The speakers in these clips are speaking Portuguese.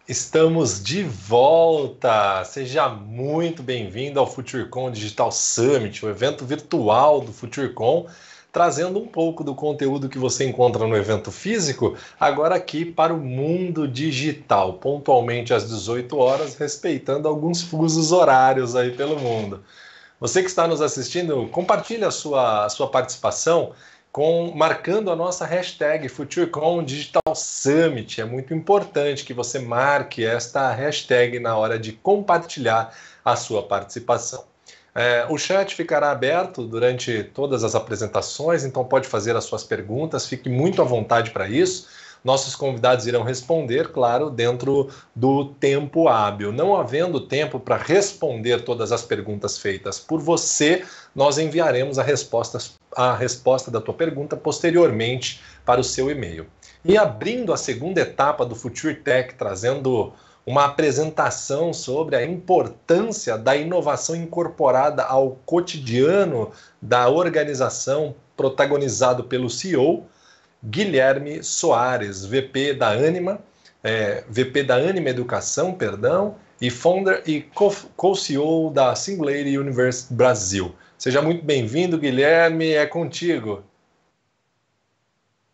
Estamos de volta! Seja muito bem-vindo ao FutureCon Digital Summit, o evento virtual do FutureCon, trazendo um pouco do conteúdo que você encontra no evento físico, agora aqui para o mundo digital, pontualmente às 18 horas, respeitando alguns fusos horários aí pelo mundo. Você que está nos assistindo, compartilhe a sua participação marcando a nossa hashtag FutureCon Digital Summit. É muito importante que você marque esta hashtag na hora de compartilhar a sua participação. O chat ficará aberto durante todas as apresentações, então pode fazer as suas perguntas, fique muito à vontade para isso. Nossos convidados irão responder, claro, dentro do tempo hábil. Não havendo tempo para responder todas as perguntas feitas por você, nós enviaremos a resposta da tua pergunta posteriormente para o seu e-mail. E abrindo a segunda etapa do Future Tech, trazendo uma apresentação sobre a importância da inovação incorporada ao cotidiano da organização, protagonizado pelo CEO, Guilherme Soares, VP da Anima Educação, e founder e co-CEO da Singularity Universe Brasil. Seja muito bem-vindo, Guilherme, é contigo.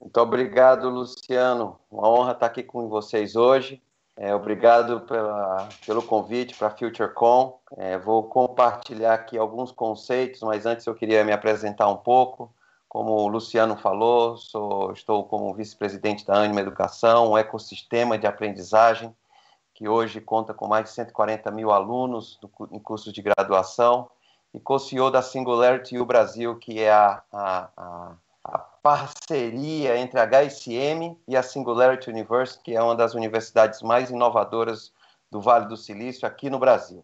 Muito obrigado, Luciano. Uma honra estar aqui com vocês hoje. Obrigado pelo convite para a FutureCon. Vou compartilhar aqui alguns conceitos, mas antes eu queria me apresentar um pouco. Como o Luciano falou, estou como vice-presidente da Anima Educação, um ecossistema de aprendizagem que hoje conta com mais de 140 mil alunos em cursos de graduação, e co-CEO da Singularity U Brasil, que é a parceria entre a HSM e a Singularity University, que é uma das universidades mais inovadoras do Vale do Silício aqui no Brasil.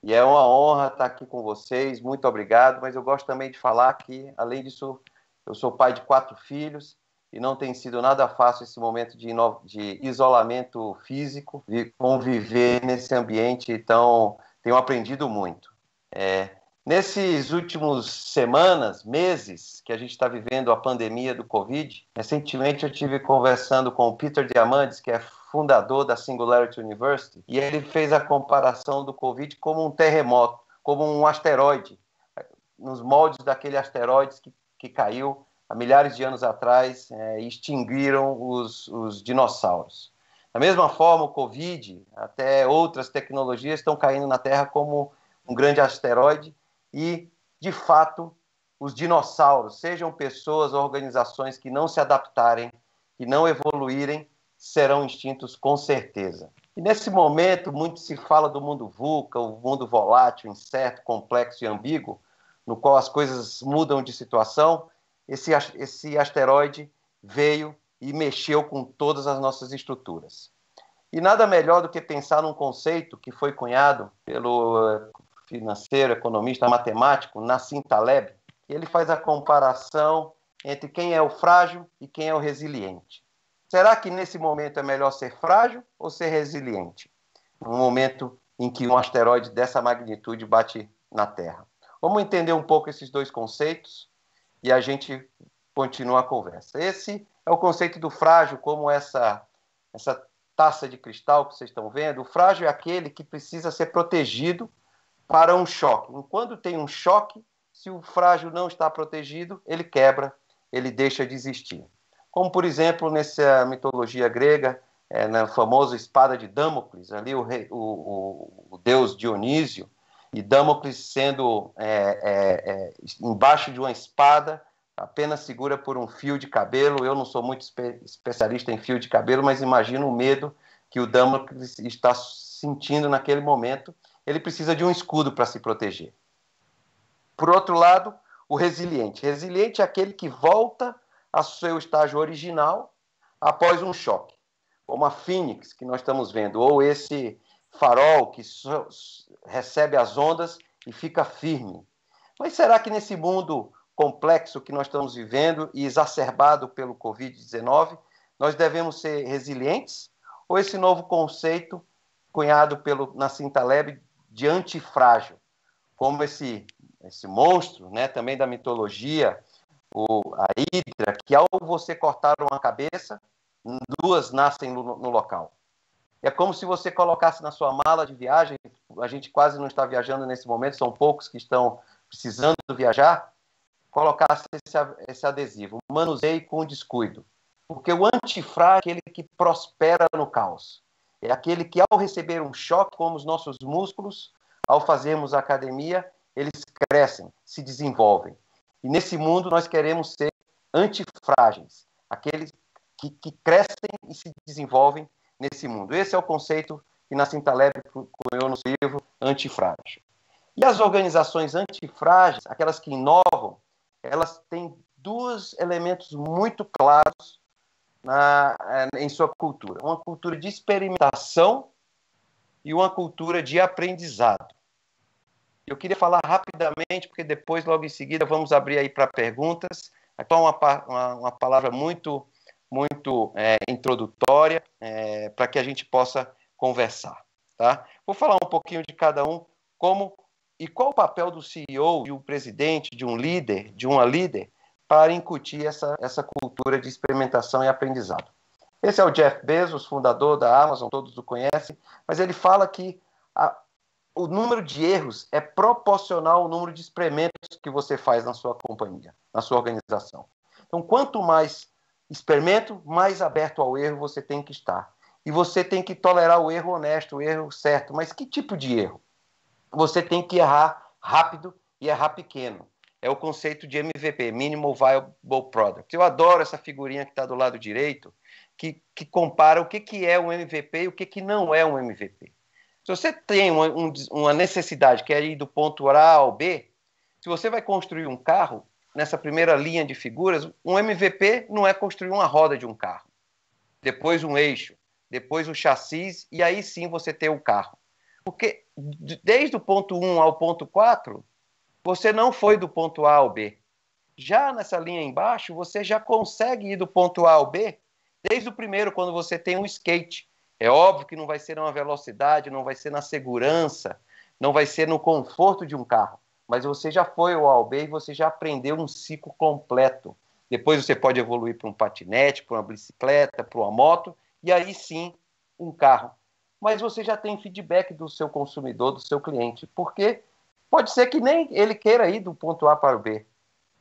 E é uma honra estar aqui com vocês, muito obrigado, mas eu gosto também de falar que, além disso, eu sou pai de 4 filhos e não tem sido nada fácil esse momento de isolamento físico, de conviver nesse ambiente, então tenho aprendido muito. Nesses últimos semanas, meses, que a gente está vivendo a pandemia do Covid, recentemente eu estive conversando com o Peter Diamandis, que é fundador da Singularity University, e ele fez a comparação do Covid como um terremoto, como um asteroide, nos moldes daquele asteroide que caiu há milhares de anos atrás e extinguiram os dinossauros. Da mesma forma, o Covid, até outras tecnologias estão caindo na Terra como um grande asteroide e, de fato, os dinossauros, sejam pessoas ou organizações que não se adaptarem, que não evoluírem, serão extintos com certeza. E nesse momento, muito se fala do mundo VUCA, o mundo volátil, incerto, complexo e ambíguo, no qual as coisas mudam de situação. Esse asteroide veio e mexeu com todas as nossas estruturas. E nada melhor do que pensar num conceito que foi cunhado pelo financeiro, economista, matemático, Nassim Taleb, que ele faz a comparação entre quem é o frágil e quem é o resiliente. Será que nesse momento é melhor ser frágil ou ser resiliente? Num momento em que um asteroide dessa magnitude bate na Terra. Vamos entender um pouco esses dois conceitos e a gente continua a conversa. Esse é o conceito do frágil, como essa taça de cristal que vocês estão vendo. O frágil é aquele que precisa ser protegido para um choque. Enquanto tem um choque, se o frágil não está protegido, ele quebra, ele deixa de existir. Como, por exemplo, nessa mitologia grega, na famosa espada de Damocles, ali o deus Dionísio, e Damocles sendo embaixo de uma espada, apenas segura por um fio de cabelo. Eu não sou muito especialista em fio de cabelo, mas imagino o medo que o Damocles está sentindo naquele momento. Ele precisa de um escudo para se proteger. Por outro lado, o resiliente. Resiliente é aquele que volta ao seu estágio original após um choque, como a Fênix que nós estamos vendo, ou esse farol que recebe as ondas e fica firme. Mas será que nesse mundo complexo que nós estamos vivendo e exacerbado pelo Covid-19, nós devemos ser resilientes? Ou esse novo conceito cunhado pelo Nassim Taleb de antifrágil, como esse monstro, né, também da mitologia, a Hidra, que ao você cortar uma cabeça, 2 nascem no local. É como se você colocasse na sua mala de viagem, a gente quase não está viajando nesse momento, são poucos que estão precisando viajar, colocasse esse adesivo, manuseie com descuido. Porque o antifrágil é aquele que prospera no caos. É aquele que, ao receber um choque, como os nossos músculos, ao fazermos academia, eles crescem, se desenvolvem. E nesse mundo nós queremos ser antifrágeis, aqueles que crescem e se desenvolvem nesse mundo. Esse é o conceito que Nassim Taleb cunhou no seu livro Antifrágil. E as organizações antifrágeis, aquelas que inovam, elas têm dois elementos muito claros em sua cultura. Uma cultura de experimentação e uma cultura de aprendizado. Eu queria falar rapidamente, porque depois, logo em seguida, vamos abrir aí para perguntas. Aqui é uma palavra muito introdutória para que a gente possa conversar. Tá? Vou falar um pouquinho de cada um, e qual o papel do CEO e o presidente, de um líder, de uma líder, para incutir essa cultura de experimentação e aprendizado. Esse é o Jeff Bezos, fundador da Amazon, todos o conhecem, mas ele fala que o número de erros é proporcional ao número de experimentos que você faz na sua companhia, na sua organização. Então, quanto mais experimento, mais aberto ao erro você tem que estar. E você tem que tolerar o erro honesto, o erro certo. Mas que tipo de erro? Você tem que errar rápido e errar pequeno. É o conceito de MVP, Minimal Viable Product. Eu adoro essa figurinha que está do lado direito, que compara o que é um MVP e o que não é um MVP. Se você tem uma necessidade que é ir do ponto A ao B, se você vai construir um carro, nessa primeira linha de figuras, um MVP não é construir uma roda de um carro, depois um eixo, depois o chassi, e aí sim você tem o carro. Porque desde o ponto 1 ao ponto 4, você não foi do ponto A ao B. Já nessa linha embaixo, você já consegue ir do ponto A ao B, desde o primeiro, quando você tem um skate. É óbvio que não vai ser na velocidade, não vai ser na segurança, não vai ser no conforto de um carro, mas você já foi ao A ao B e você já aprendeu um ciclo completo. Depois você pode evoluir para um patinete, para uma bicicleta, para uma moto, e aí sim, um carro. Mas você já tem feedback do seu consumidor, do seu cliente, porque pode ser que nem ele queira ir do ponto A para o B.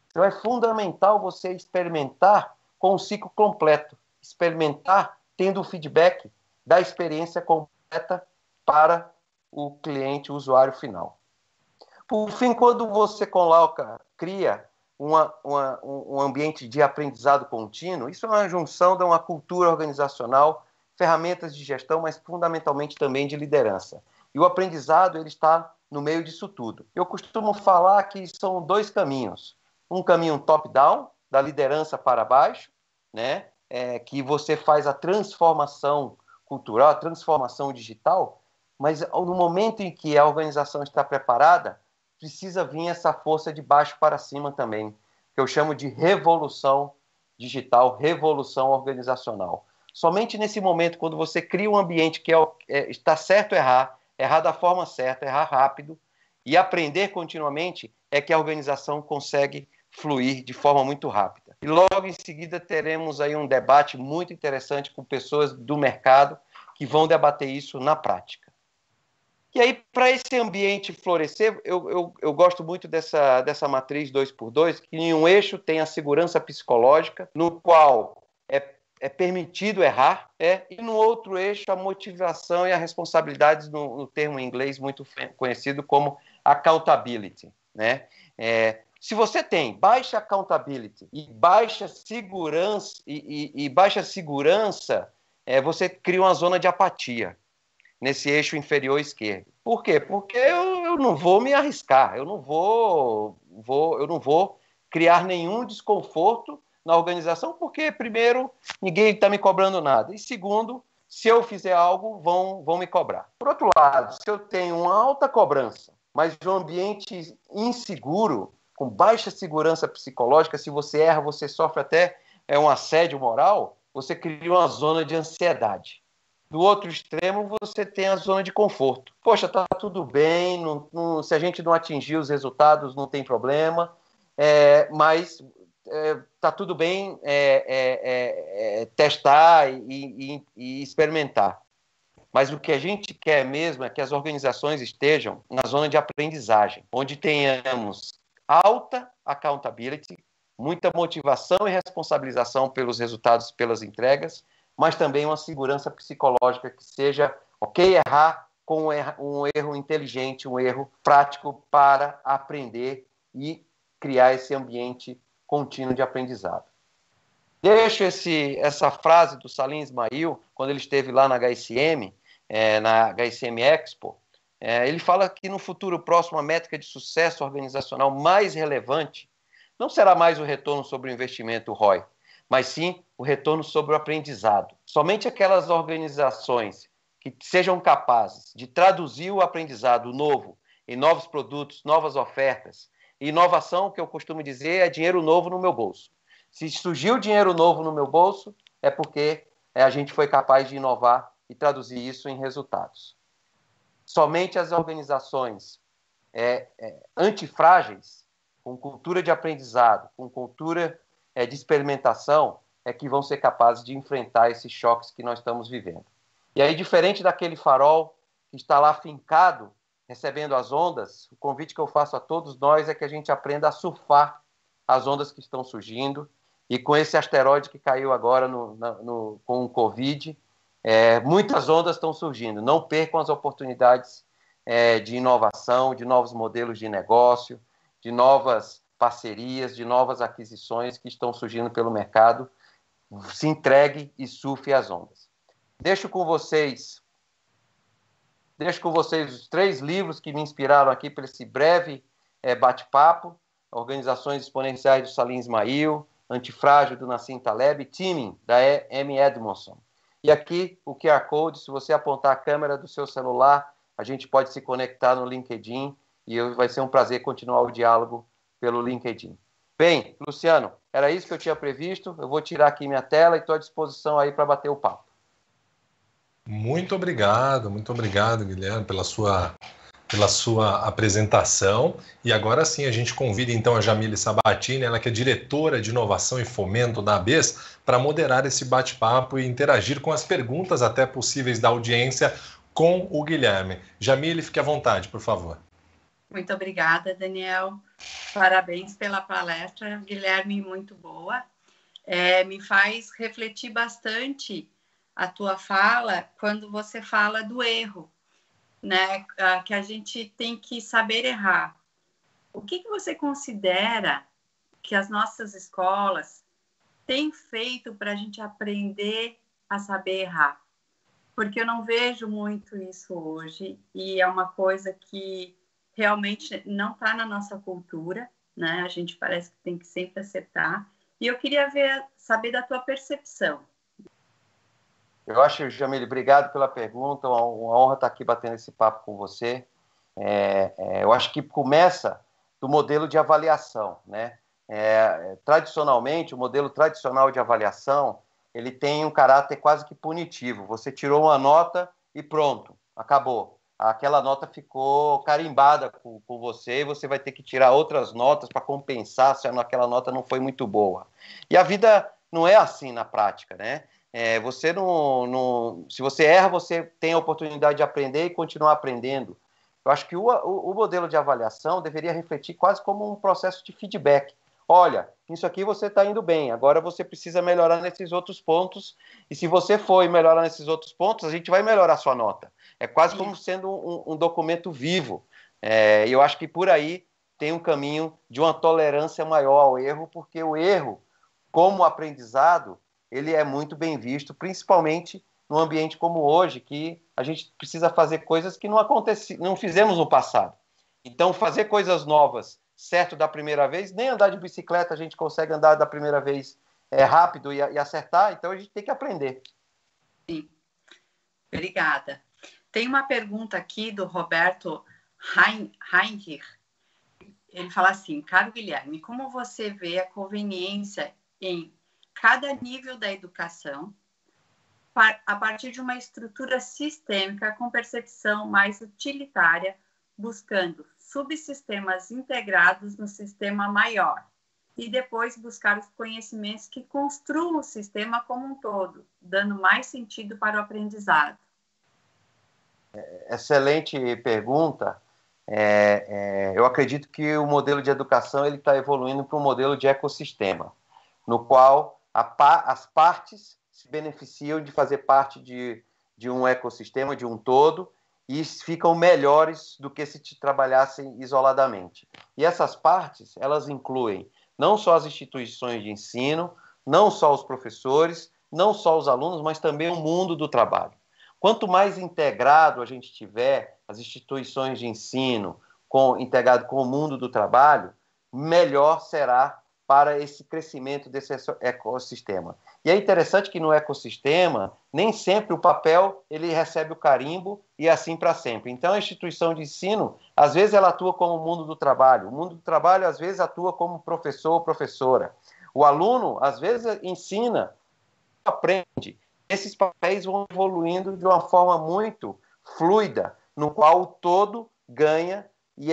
Então é fundamental você experimentar com o ciclo completo, experimentar tendo o feedback da experiência completa para o cliente, o usuário final. Por fim, quando você cria um ambiente de aprendizado contínuo, isso é uma junção de uma cultura organizacional, ferramentas de gestão, mas fundamentalmente também de liderança. E o aprendizado ele está no meio disso tudo. Eu costumo falar que são dois caminhos. Um caminho top-down, da liderança para baixo, né? Que você faz a transformação cultural, a transformação digital, mas no momento em que a organização está preparada, precisa vir essa força de baixo para cima também, que eu chamo de revolução digital, revolução organizacional. Somente nesse momento, quando você cria um ambiente que está certo errar da forma certa, errar rápido e aprender continuamente, é que a organização consegue fluir de forma muito rápida. E logo em seguida teremos aí um debate muito interessante com pessoas do mercado que vão debater isso na prática. E aí, para esse ambiente florescer, eu gosto muito dessa matriz 2x2, que em um eixo tem a segurança psicológica, no qual é permitido errar, e no outro eixo a motivação e a responsabilidade, no termo em inglês muito conhecido como accountability, né? Se você tem baixa accountability e baixa segurança, você cria uma zona de apatia nesse eixo inferior esquerdo. Por quê? Porque eu não vou me arriscar, eu não vou criar nenhum desconforto na organização, porque, primeiro, ninguém está me cobrando nada, e segundo, se eu fizer algo, vão me cobrar. Por outro lado, se eu tenho uma alta cobrança, mas um ambiente inseguro, com baixa segurança psicológica, se você erra, você sofre até um assédio moral, você cria uma zona de ansiedade. Do outro extremo, você tem a zona de conforto. Poxa, tá tudo bem, se a gente não atingir os resultados, não tem problema, mas tá tudo bem testar e experimentar. Mas o que a gente quer mesmo é que as organizações estejam na zona de aprendizagem, onde tenhamos alta accountability, muita motivação e responsabilização pelos resultados, pelas entregas, mas também uma segurança psicológica que seja ok errar com um erro inteligente, um erro prático para aprender e criar esse ambiente contínuo de aprendizado. Deixo essa frase do Salim Ismail, quando ele esteve lá na HSM, na HSM Expo, ele fala que no futuro próximo a métrica de sucesso organizacional mais relevante não será mais o retorno sobre o investimento, o ROI, mas sim o retorno sobre o aprendizado. Somente aquelas organizações que sejam capazes de traduzir o aprendizado novo em novos produtos, novas ofertas, e inovação, que eu costumo dizer, é dinheiro novo no meu bolso. Se surgiu dinheiro novo no meu bolso, é porque a gente foi capaz de inovar e traduzir isso em resultados. Somente as organizações antifrágeis, com cultura de aprendizado, com cultura de experimentação, é que vão ser capazes de enfrentar esses choques que nós estamos vivendo. E aí, diferente daquele farol que está lá fincado, recebendo as ondas, o convite que eu faço a todos nós é que a gente aprenda a surfar as ondas que estão surgindo. E com esse asteroide que caiu agora com o Covid, muitas ondas estão surgindo. Não percam as oportunidades de inovação, de novos modelos de negócio, de novas parcerias, de novas aquisições que estão surgindo pelo mercado. Se entregue e surfe as ondas. Deixo com vocês os 3 livros que me inspiraram aqui para esse breve bate-papo: Organizações Exponenciais do Salim Ismail, Antifrágil, do Nassim Taleb, Teaming, da M. Edmondson. E aqui o QR Code, se você apontar a câmera do seu celular, a gente pode se conectar no LinkedIn e vai ser um prazer continuar o diálogo pelo LinkedIn. Bem, Luciano, era isso que eu tinha previsto. Eu vou tirar aqui minha tela e estou à disposição aí para bater o papo. Muito obrigado, Guilherme, pela sua apresentação. E agora sim a gente convida então a Jamile Sabatini, ela que é diretora de inovação e fomento da ABES, para moderar esse bate-papo e interagir com as perguntas até possíveis da audiência com o Guilherme. Jamile, fique à vontade, por favor. Muito obrigada, Daniel. Parabéns pela palestra, Guilherme, muito boa. Me faz refletir bastante a tua fala quando você fala do erro, né? Que a gente tem que saber errar. O que você considera que as nossas escolas têm feito para a gente aprender a saber errar? Porque eu não vejo muito isso hoje e é uma coisa que realmente não está na nossa cultura, né? A gente parece que tem que sempre acertar. E eu queria saber da tua percepção. Eu acho, Jamile, obrigado pela pergunta, uma honra estar aqui batendo esse papo com você. Eu acho que começa do modelo de avaliação, né? Tradicionalmente, o modelo tradicional de avaliação, ele tem um caráter quase que punitivo. Você tirou uma nota e pronto, acabou. Aquela nota ficou carimbada com você e você vai ter que tirar outras notas para compensar se aquela nota não foi muito boa. E a vida não é assim na prática, né? Se você erra, você tem a oportunidade de aprender e continuar aprendendo. Eu acho que o modelo de avaliação deveria refletir quase como um processo de feedback. Olha, isso aqui você está indo bem, agora você precisa melhorar nesses outros pontos, e se você for melhorar nesses outros pontos, a gente vai melhorar a sua nota. É quase como sendo um documento vivo. E eu acho que por aí tem um caminho de uma tolerância maior ao erro, porque o erro, como aprendizado, ele é muito bem visto, principalmente num ambiente como hoje, que a gente precisa fazer coisas que não fizemos no passado. Então, fazer coisas novas certo da primeira vez, nem andar de bicicleta a gente consegue andar da primeira vez rápido e acertar, então a gente tem que aprender. Sim, obrigada. Tem uma pergunta aqui do Roberto Heinrich. Ele fala assim: caro Guilherme, como você vê a conveniência em cada nível da educação a partir de uma estrutura sistêmica com percepção mais utilitária, buscando subsistemas integrados no sistema maior e depois buscar os conhecimentos que construam o sistema como um todo, dando mais sentido para o aprendizado? Excelente pergunta. Eu acredito que o modelo de educação ele está evoluindo para um modelo de ecossistema, no qual as partes se beneficiam de fazer parte de um ecossistema, de um todo, e ficam melhores do que se trabalhassem isoladamente. E essas partes, elas incluem não só as instituições de ensino, não só os professores, não só os alunos, mas também o mundo do trabalho. Quanto mais integrado a gente tiver as instituições de ensino integrado com o mundo do trabalho, melhor será para esse crescimento desse ecossistema. E é interessante que no ecossistema, nem sempre o papel ele recebe o carimbo e assim para sempre. Então, a instituição de ensino, às vezes, ela atua como o mundo do trabalho. O mundo do trabalho, às vezes, atua como professor ou professora. O aluno, às vezes, ensina, aprende. Esses papéis vão evoluindo de uma forma muito fluida, no qual o todo ganha e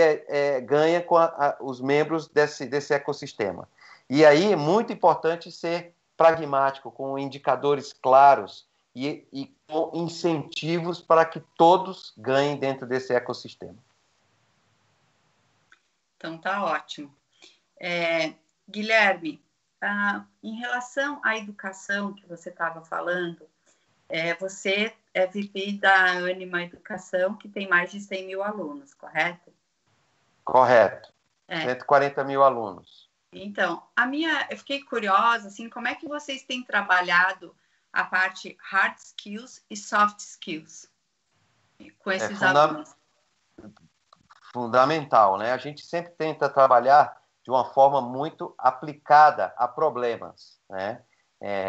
ganha com os membros desse ecossistema. E aí é muito importante ser pragmático, com indicadores claros e com incentivos para que todos ganhem dentro desse ecossistema. Então, tá ótimo. Guilherme, em relação à educação que você estava falando, você é VP da Ânima Educação, que tem mais de 100 mil alunos, correto? Correto. 140 mil alunos. Então, eu fiquei curiosa, assim, como é que vocês têm trabalhado a parte hard skills e soft skills com esses alunos? Fundamental, né? A gente sempre tenta trabalhar de uma forma muito aplicada a problemas, né?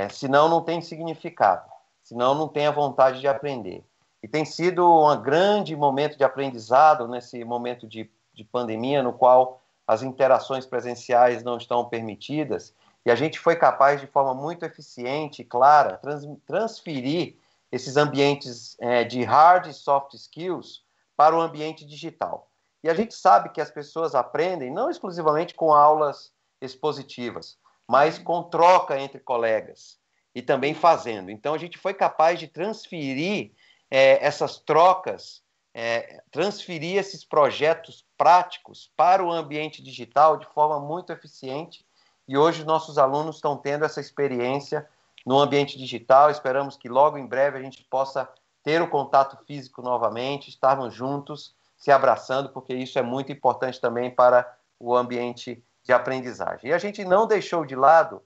Senão não tem significado, senão não tem a vontade de aprender. E tem sido um grande momento de aprendizado nesse momento de pandemia, no qual as interações presenciais não estão permitidas, e a gente foi capaz, de forma muito eficiente e clara, transferir esses ambientes de hard e soft skills para o ambiente digital. E a gente sabe que as pessoas aprendem não exclusivamente com aulas expositivas, mas com troca entre colegas e também fazendo. Então, a gente foi capaz de transferir essas trocas, transferir esses projetos práticos para o ambiente digital de forma muito eficiente. E hoje, nossos alunos estão tendo essa experiência no ambiente digital. Esperamos que logo em breve a gente possa ter o contato físico novamente, estarmos juntos, se abraçando, porque isso é muito importante também para o ambiente de aprendizagem. E a gente não deixou de lado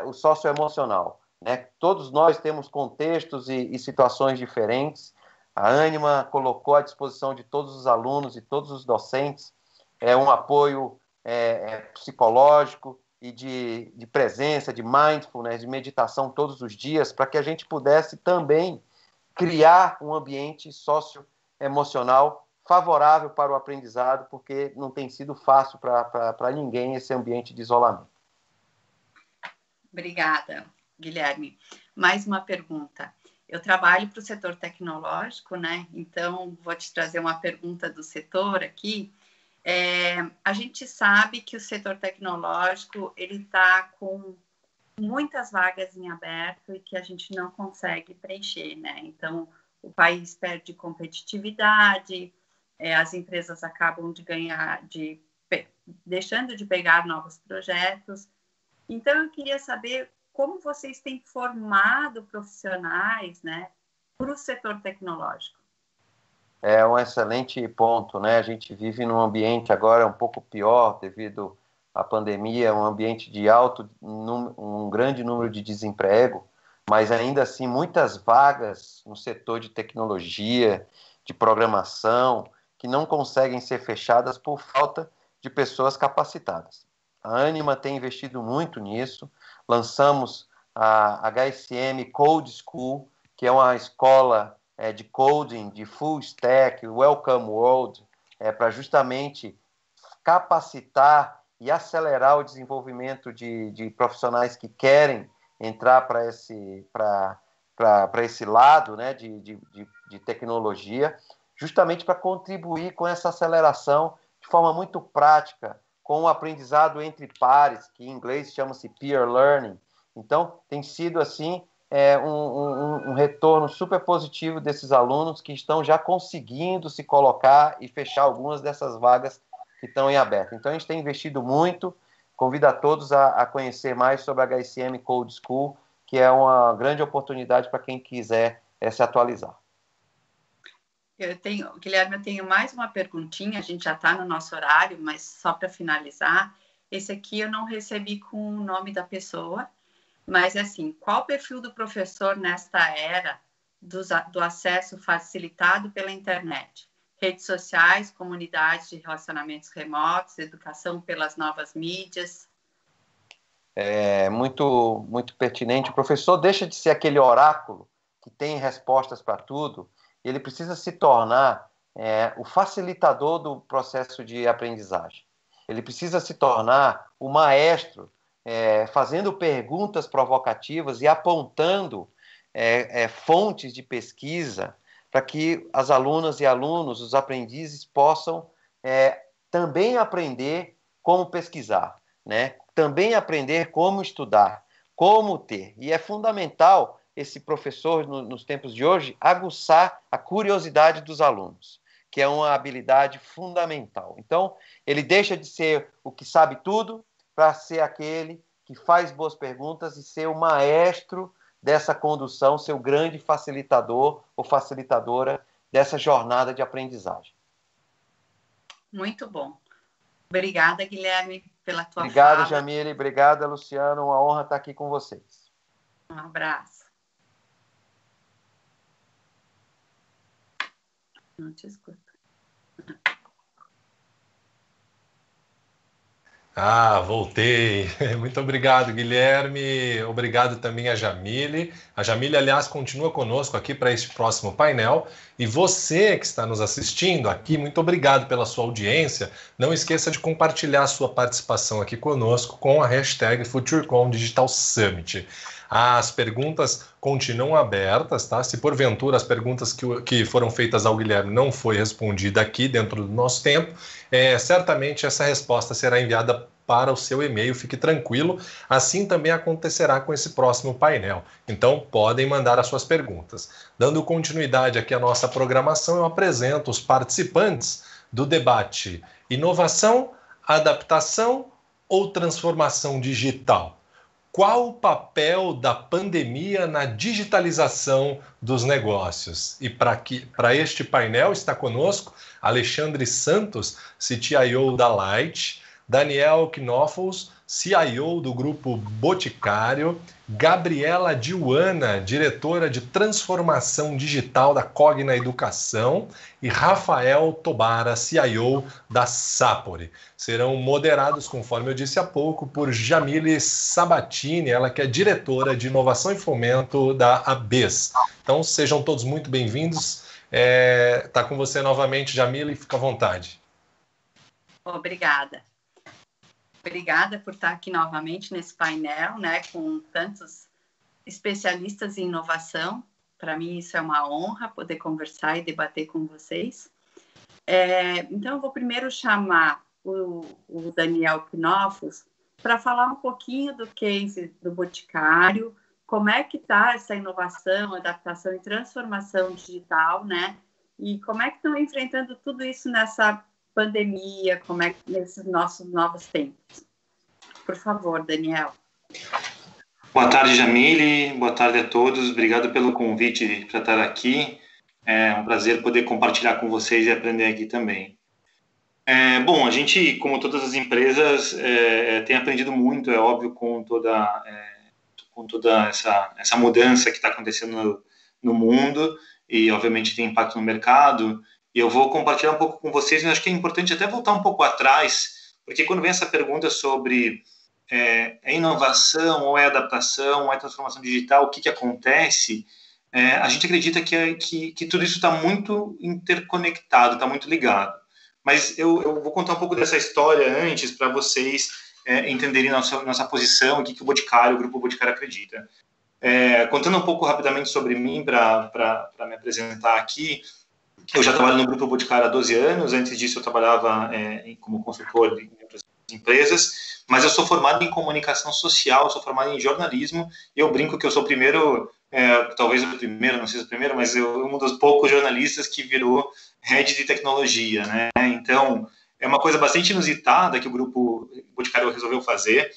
o socioemocional, né? Todos nós temos contextos e situações diferentes. A Ânima colocou à disposição de todos os alunos e todos os docentes um apoio psicológico e de presença, de mindfulness, de meditação todos os dias, para que a gente pudesse também criar um ambiente socioemocional favorável para o aprendizado, porque não tem sido fácil para ninguém esse ambiente de isolamento. Obrigada, Guilherme. Mais uma pergunta. Eu trabalho para o setor tecnológico, né? Então, vou te trazer uma pergunta do setor aqui. A gente sabe que o setor tecnológico ele está com muitas vagas em aberto e que a gente não consegue preencher, né? Então, o país perde competitividade, as empresas acabam deixando de pegar novos projetos. Então, eu queria saber como vocês têm formado profissionais, né, para o setor tecnológico. É um excelente ponto, né? A gente vive num ambiente agora um pouco pior devido à pandemia, um ambiente de um grande número de desemprego, mas ainda assim muitas vagas no setor de tecnologia, de programação, que não conseguem ser fechadas por falta de pessoas capacitadas. A Ânima tem investido muito nisso. Lançamos a HSM Code School, que é uma escola de coding, de full stack, welcome world, para justamente capacitar e acelerar o desenvolvimento de profissionais que querem entrar para esse lado, né, de tecnologia, justamente para contribuir com essa aceleração de forma muito prática, com o aprendizado entre pares, que em inglês chama-se peer learning. Então, tem sido, assim, um retorno super positivo desses alunos que estão já conseguindo se colocar e fechar algumas dessas vagas que estão em aberto. Então, a gente tem investido muito, convido a todos a conhecer mais sobre a HSM Code School, que é uma grande oportunidade para quem quiser se atualizar. Guilherme, eu tenho mais uma perguntinha, a gente já está no nosso horário, mas só para finalizar, esse aqui eu não recebi com o nome da pessoa, mas assim, qual o perfil do professor nesta era do acesso facilitado pela internet? Redes sociais, comunidades de relacionamentos remotos, educação pelas novas mídias? É muito, muito pertinente. O professor deixa de ser aquele oráculo que tem respostas para tudo, ele precisa se tornar o facilitador do processo de aprendizagem. Ele precisa se tornar o maestro, fazendo perguntas provocativas e apontando fontes de pesquisa para que as alunas e alunos, os aprendizes, possam também aprender como pesquisar, né? Também aprender como estudar, como ter. E é fundamental esse professor, nos tempos de hoje, aguçar a curiosidade dos alunos, que é uma habilidade fundamental. Então, ele deixa de ser o que sabe tudo para ser aquele que faz boas perguntas e ser o maestro dessa condução, ser o grande facilitador ou facilitadora dessa jornada de aprendizagem. Muito bom. Obrigada, Guilherme, pela tua Obrigado, fala. Jamile. Obrigado, Luciano. Uma honra estar aqui com vocês. Um abraço. Não te escuto. Voltei. Muito obrigado, Guilherme. Obrigado também a Jamile. A Jamile, aliás, continua conosco aqui para este próximo painel. E você que está nos assistindo aqui, muito obrigado pela sua audiência. Não esqueça de compartilhar a sua participação aqui conosco com a hashtag FutureCon Digital Summit. As perguntas continuam abertas, tá? Se porventura as perguntas que foram feitas ao Guilherme não foi respondida aqui dentro do nosso tempo, certamente essa resposta será enviada para o seu e-mail, fique tranquilo. Assim também acontecerá com esse próximo painel. Então, podem mandar as suas perguntas. Dando continuidade aqui à nossa programação, eu apresento os participantes do debate: inovação, adaptação ou transformação digital? Qual o papel da pandemia na digitalização dos negócios? E para este painel está conosco Alexandre Santos, CTIO da Light, Daniel Knoffels, CIO do Grupo Boticário, Gabriela Diuana, diretora de transformação digital da Cogna Educação, e Rafael Tobara, CIO da Sapori. Serão moderados, conforme eu disse há pouco, por Jamile Sabatini, ela que é diretora de inovação e fomento da ABES. Então sejam todos muito bem-vindos. Está com você novamente, Jamile, fica à vontade. Obrigada. Obrigada por estar aqui novamente nesse painel, né, com tantos especialistas em inovação. Para mim, isso é uma honra poder conversar e debater com vocês. Então, eu vou primeiro chamar o Daniel Knoffels para falar um pouquinho do case do Boticário, como é que está essa inovação, adaptação e transformação digital, né? E como é que estão enfrentando tudo isso nessa pandemia, como é que nesses nossos novos tempos. Por favor, Daniel. Boa tarde, Jamile. Boa tarde a todos. Obrigado pelo convite para estar aqui. É um prazer poder compartilhar com vocês e aprender aqui também. Bom, a gente, como todas as empresas, tem aprendido muito, é óbvio, com toda essa mudança que está acontecendo no mundo e, obviamente, tem impacto no mercado. E eu vou compartilhar um pouco com vocês, mas acho que é importante até voltar um pouco atrás, porque quando vem essa pergunta sobre é inovação, ou é adaptação, ou é transformação digital, o que acontece, a gente acredita que tudo isso está muito interconectado, está muito ligado. Mas eu vou contar um pouco dessa história antes, para vocês entenderem nossa posição, o que o Boticário, o Grupo Boticário acredita. Contando um pouco rapidamente sobre mim, para me apresentar aqui, eu já trabalho no Grupo Boticário há 12 anos, antes disso eu trabalhava como consultor em outras empresas, mas eu sou formado em comunicação social, sou formado em jornalismo, e eu brinco que eu sou o primeiro talvez o primeiro, não sei se o primeiro, mas um dos poucos jornalistas que virou head de tecnologia, né? Então, é uma coisa bastante inusitada que o Grupo Boticário resolveu fazer.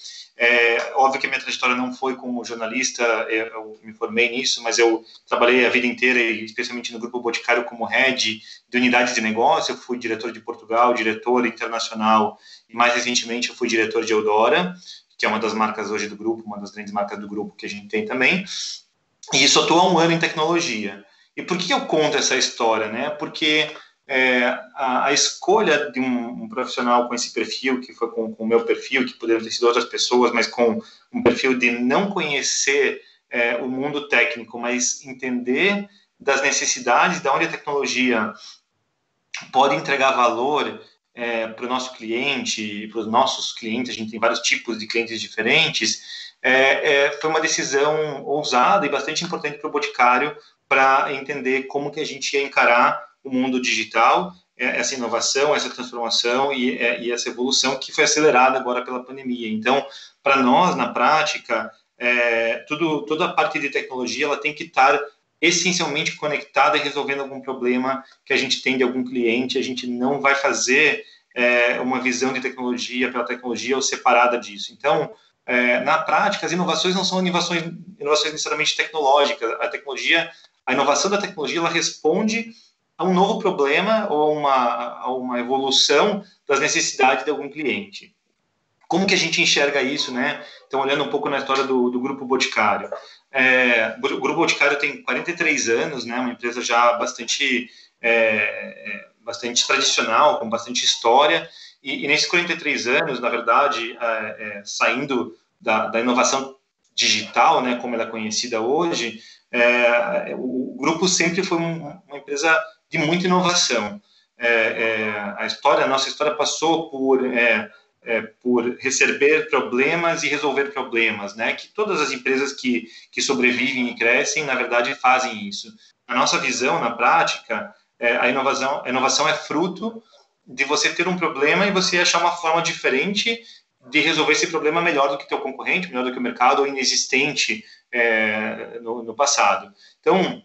Óbvio que a minha trajetória não foi como jornalista, eu me formei nisso, mas eu trabalhei a vida inteira, especialmente no Grupo Boticário, como head de unidade de negócio. Eu fui diretor de Portugal, diretor internacional, e mais recentemente eu fui diretor de Eudora, que é uma das marcas hoje do grupo, uma das grandes marcas do grupo que a gente tem também. E isso atua há um ano em tecnologia. E por que eu conto essa história, né? Porque a escolha de um profissional com esse perfil, que foi com o meu perfil, que poderiam ter sido outras pessoas, mas com um perfil de não conhecer o mundo técnico, mas entender das necessidades, de onde a tecnologia pode entregar valor para o nosso cliente, para os nossos clientes. A gente tem vários tipos de clientes diferentes. Foi uma decisão ousada e bastante importante para o Boticário, para entender como que a gente ia encarar o mundo digital, essa inovação, essa transformação e essa evolução que foi acelerada agora pela pandemia. Então, para nós, na prática, toda a parte de tecnologia ela tem que estar essencialmente conectada e resolvendo algum problema que a gente tem de algum cliente. A gente não vai fazer uma visão de tecnologia pela tecnologia ou separada disso. Então, na prática, as inovações não são inovações necessariamente tecnológicas. A inovação da tecnologia, ela responde a um novo problema ou a uma evolução das necessidades de algum cliente. Como que a gente enxerga isso, né? Então, olhando um pouco na história do Grupo Boticário. O Grupo Boticário tem 43 anos, né? Uma empresa já bastante tradicional, com bastante história. E nesses 43 anos, na verdade, saindo da inovação digital, né, como ela é conhecida hoje, o grupo sempre foi uma empresa de muita inovação. A nossa história passou por receber problemas e resolver problemas, né? Que todas as empresas que sobrevivem e crescem, na verdade, fazem isso. A nossa visão, na prática, a inovação é fruto de você ter um problema e você achar uma forma diferente de resolver esse problema melhor do que teu concorrente, melhor do que o mercado, ou inexistente no passado. Então,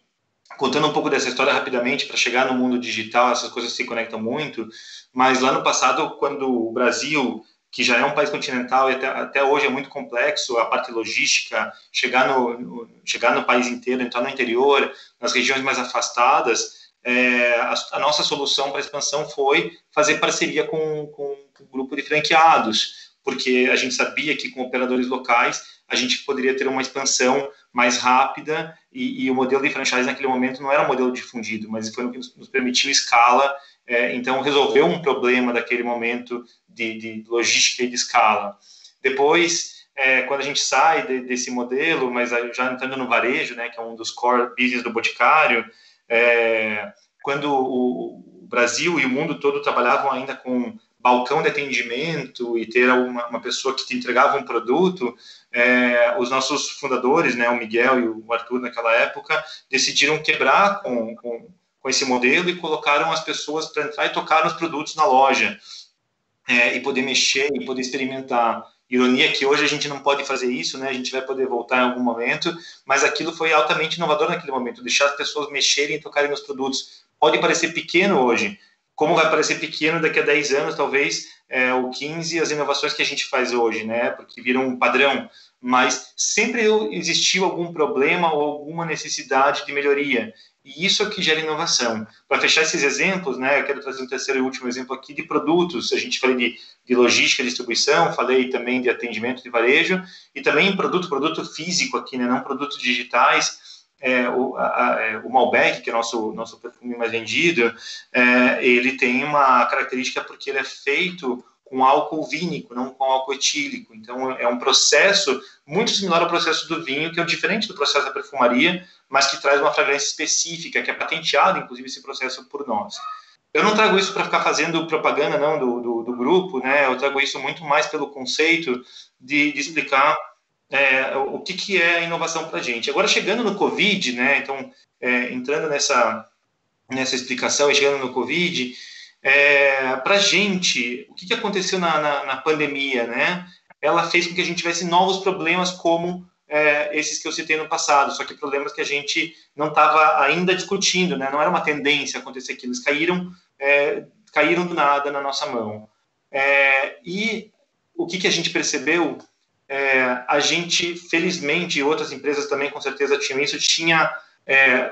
contando um pouco dessa história rapidamente, para chegar no mundo digital, essas coisas se conectam muito, mas lá no passado, quando o Brasil, que já é um país continental e até hoje é muito complexo, a parte logística, chegar no país inteiro, entrar no interior, nas regiões mais afastadas, a nossa solução para a expansão foi fazer parceria com um grupo de franqueados, porque a gente sabia que com operadores locais a gente poderia ter uma expansão mais rápida e o modelo de franchise naquele momento não era um modelo difundido, mas foi o que nos permitiu escala. Então, resolveu um problema daquele momento de logística e de escala. Depois, quando a gente sai desse modelo, mas já entrando no varejo, né, que é um dos core business do Boticário, quando o Brasil e o mundo todo trabalhavam ainda com balcão de atendimento e ter uma pessoa que te entregava um produto, os nossos fundadores, né, o Miguel e o Arthur naquela época, decidiram quebrar com esse modelo e colocaram as pessoas para entrar e tocar nos produtos na loja, e poder mexer e poder experimentar. Ironia que hoje a gente não pode fazer isso, né? A gente vai poder voltar em algum momento, mas aquilo foi altamente inovador naquele momento, deixar as pessoas mexerem e tocarem nos produtos. Pode parecer pequeno hoje, como vai parecer pequeno daqui a 10 anos, talvez, ou 15, as inovações que a gente faz hoje, né? Porque viram um padrão, mas sempre existiu algum problema ou alguma necessidade de melhoria. E isso é o que gera inovação. Para fechar esses exemplos, né, eu quero trazer um terceiro e último exemplo aqui de produtos. A gente falou de logística, distribuição, falei também de atendimento de varejo, e também produto físico aqui, né, não produtos digitais. O Malbec, que é nosso perfume mais vendido, ele tem uma característica porque ele é feito com álcool vínico, não com álcool etílico. Então, é um processo muito similar ao processo do vinho, que é diferente do processo da perfumaria, mas que traz uma fragrância específica, que é patenteado, inclusive, esse processo por nós. Eu não trago isso para ficar fazendo propaganda, não, do grupo, né? Eu trago isso muito mais pelo conceito de explicar o que é a inovação para a gente. Agora, chegando no Covid, né? Então, entrando nessa explicação e chegando no Covid, para a gente, o que aconteceu na pandemia, né? Ela fez com que a gente tivesse novos problemas como esses que eu citei no passado, só que problemas que a gente não estava ainda discutindo, né? Não era uma tendência a acontecer aquilo, eles caíram do nada na nossa mão. E o que a gente percebeu? A gente, felizmente, e outras empresas também com certeza tinham isso, tinha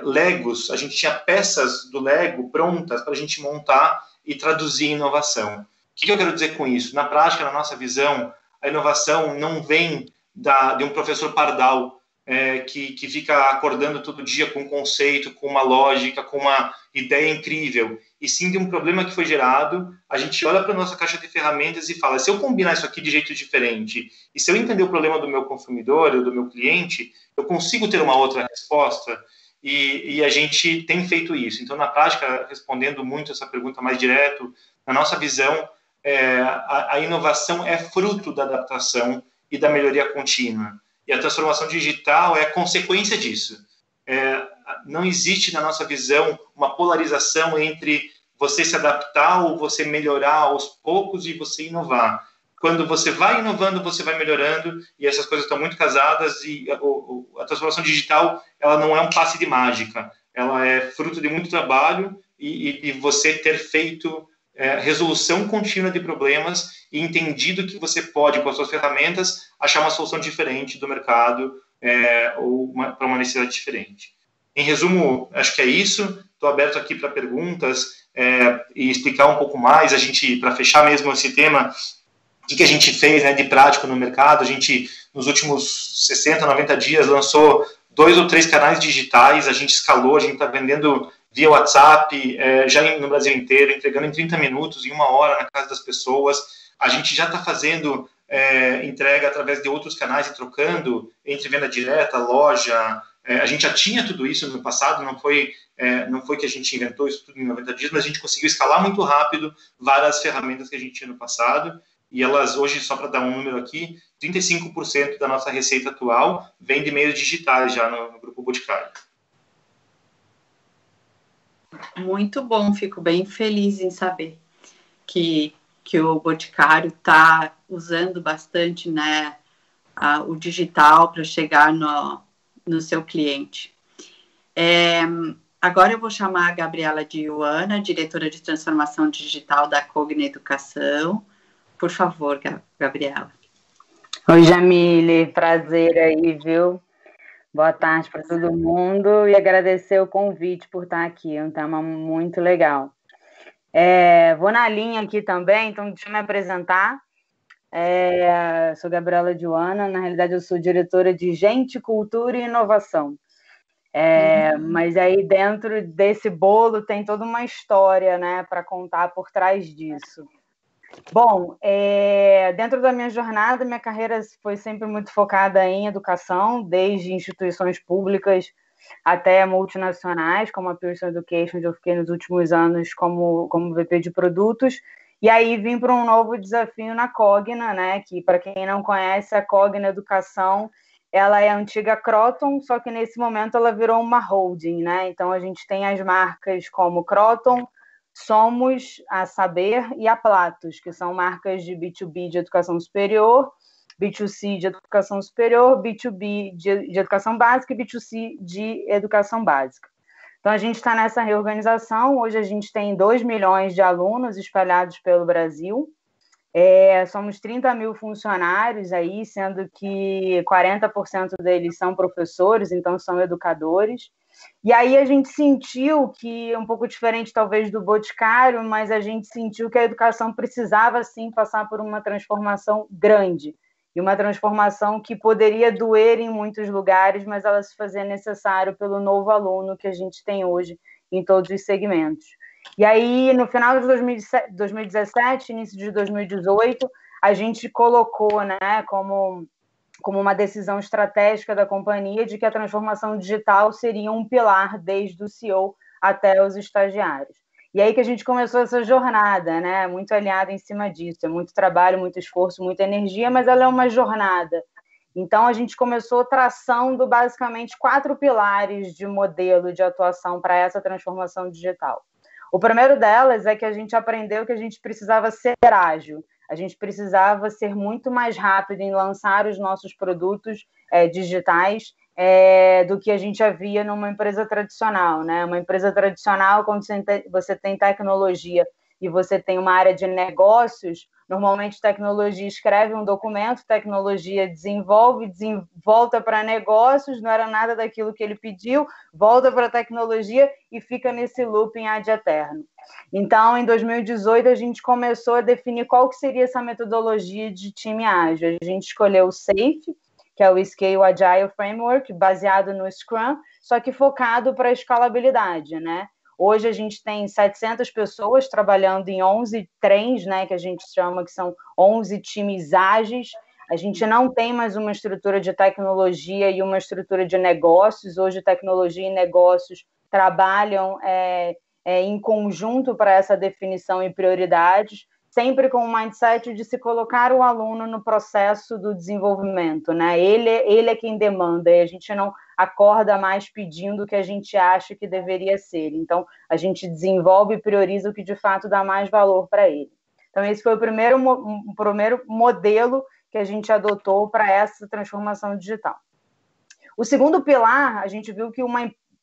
Legos, a gente tinha peças do Lego prontas para a gente montar e traduzir em inovação. O que eu quero dizer com isso? Na prática, na nossa visão, a inovação não vem de um professor pardal que fica acordando todo dia com um conceito, com uma lógica, com uma ideia incrível, e sim de um problema que foi gerado. A gente olha para a nossa caixa de ferramentas e fala, se eu combinar isso aqui de jeito diferente, e se eu entender o problema do meu consumidor ou do meu cliente, eu consigo ter uma outra resposta, e a gente tem feito isso. Então, na prática, respondendo muito essa pergunta mais direto, na nossa visão, a inovação é fruto da adaptação e da melhoria contínua. E a transformação digital é consequência disso. Não existe, na nossa visão, uma polarização entre você se adaptar ou você melhorar aos poucos e você inovar. Quando você vai inovando, você vai melhorando, e essas coisas estão muito casadas, e a transformação digital, ela não é um passe de mágica, ela é fruto de muito trabalho e você ter feito resolução contínua de problemas e entendido que você pode, com as suas ferramentas, achar uma solução diferente do mercado ou para uma necessidade diferente. Em resumo, acho que é isso. Estou aberto aqui para perguntas e explicar um pouco mais. A gente, para fechar mesmo esse tema, o que a gente fez de prático no mercado? A gente, nos últimos 60, 90 dias, lançou 2 ou 3 canais digitais, a gente escalou, a gente está vendendo via WhatsApp, já no Brasil inteiro, entregando em 30 minutos, em 1 hora, na casa das pessoas. A gente já está fazendo entrega através de outros canais e trocando entre venda direta, loja. A gente já tinha tudo isso no passado, não foi que a gente inventou isso tudo em 90 dias, mas a gente conseguiu escalar muito rápido várias ferramentas que a gente tinha no passado, e elas hoje, só para dar um número aqui, 35% da nossa receita atual vem de meios digitais já no Grupo Boticário. Muito bom, fico bem feliz em saber que o Boticário está usando bastante, né, o digital para chegar no seu cliente. Agora eu vou chamar a Gabriela Diuana, diretora de transformação digital da Cogna Educação. Por favor, Gabriela. Oi, Jamile, prazer aí, viu? Boa tarde para todo mundo e agradecer o convite por estar aqui, é um tema muito legal. Vou na linha aqui também, então deixa eu me apresentar. Sou Gabriela Diuana, na realidade eu sou diretora de Gente, Cultura e Inovação. Mas aí dentro desse bolo tem toda uma história, né, para contar por trás disso. Bom, dentro da minha jornada, minha carreira foi sempre muito focada em educação, desde instituições públicas até multinacionais, como a Pearson Education, onde eu fiquei nos últimos anos como VP de produtos, e aí vim para um novo desafio na Cogna, né, que para quem não conhece, a Cogna Educação, ela é a antiga Croton, só que nesse momento ela virou uma holding, né, então a gente tem as marcas como Croton, Somos, a Saber e a Platos, que são marcas de B2B de educação superior, B2C de educação superior, B2B de educação básica e B2C de educação básica. Então, a gente está nessa reorganização. Hoje a gente tem 2 milhões de alunos espalhados pelo Brasil. Somos 30 mil funcionários aí, sendo que 40% deles são professores, então são educadores. E aí a gente sentiu que, um pouco diferente talvez do Boticário, mas a gente sentiu que a educação precisava sim passar por uma transformação grande, e uma transformação que poderia doer em muitos lugares, mas ela se fazia necessário pelo novo aluno que a gente tem hoje em todos os segmentos. E aí, no final de 2017, início de 2018, a gente colocou, né, como uma decisão estratégica da companhia de que a transformação digital seria um pilar desde o CEO até os estagiários. E aí que a gente começou essa jornada, né, muito alinhada em cima disso. É muito trabalho, muito esforço, muita energia, mas ela é uma jornada. Então, a gente começou traçando basicamente 4 pilares de modelo de atuação para essa transformação digital. O primeiro delas é que a gente aprendeu que a gente precisava ser ágil. a gente precisava ser muito mais rápido em lançar os nossos produtos digitais do que a gente havia numa empresa tradicional, né? Uma empresa tradicional, quando você tem tecnologia e você tem uma área de negócios, normalmente tecnologia escreve um documento, tecnologia desenvolve, volta para negócios, não era nada daquilo que ele pediu, volta para a tecnologia e fica nesse looping ad eterno. Então, em 2018, a gente começou a definir qual que seria essa metodologia de time ágil. A gente escolheu o SAFe, que é o Scale Agile Framework, baseado no Scrum, só que focado para a escalabilidade, né? Hoje a gente tem 700 pessoas trabalhando em 11 trens, né, que a gente chama que são 11 times ágeis. A gente não tem mais uma estrutura de tecnologia e uma estrutura de negócios. Hoje, tecnologia e negócios trabalham em conjunto para essa definição e prioridades, sempre com o mindset de se colocar o aluno no processo do desenvolvimento, né? Ele é quem demanda, e a gente não acorda mais pedindo o que a gente acha que deveria ser. Então, a gente desenvolve e prioriza o que de fato dá mais valor para ele. Então, esse foi o primeiro modelo que a gente adotou para essa transformação digital. O segundo pilar, a gente viu que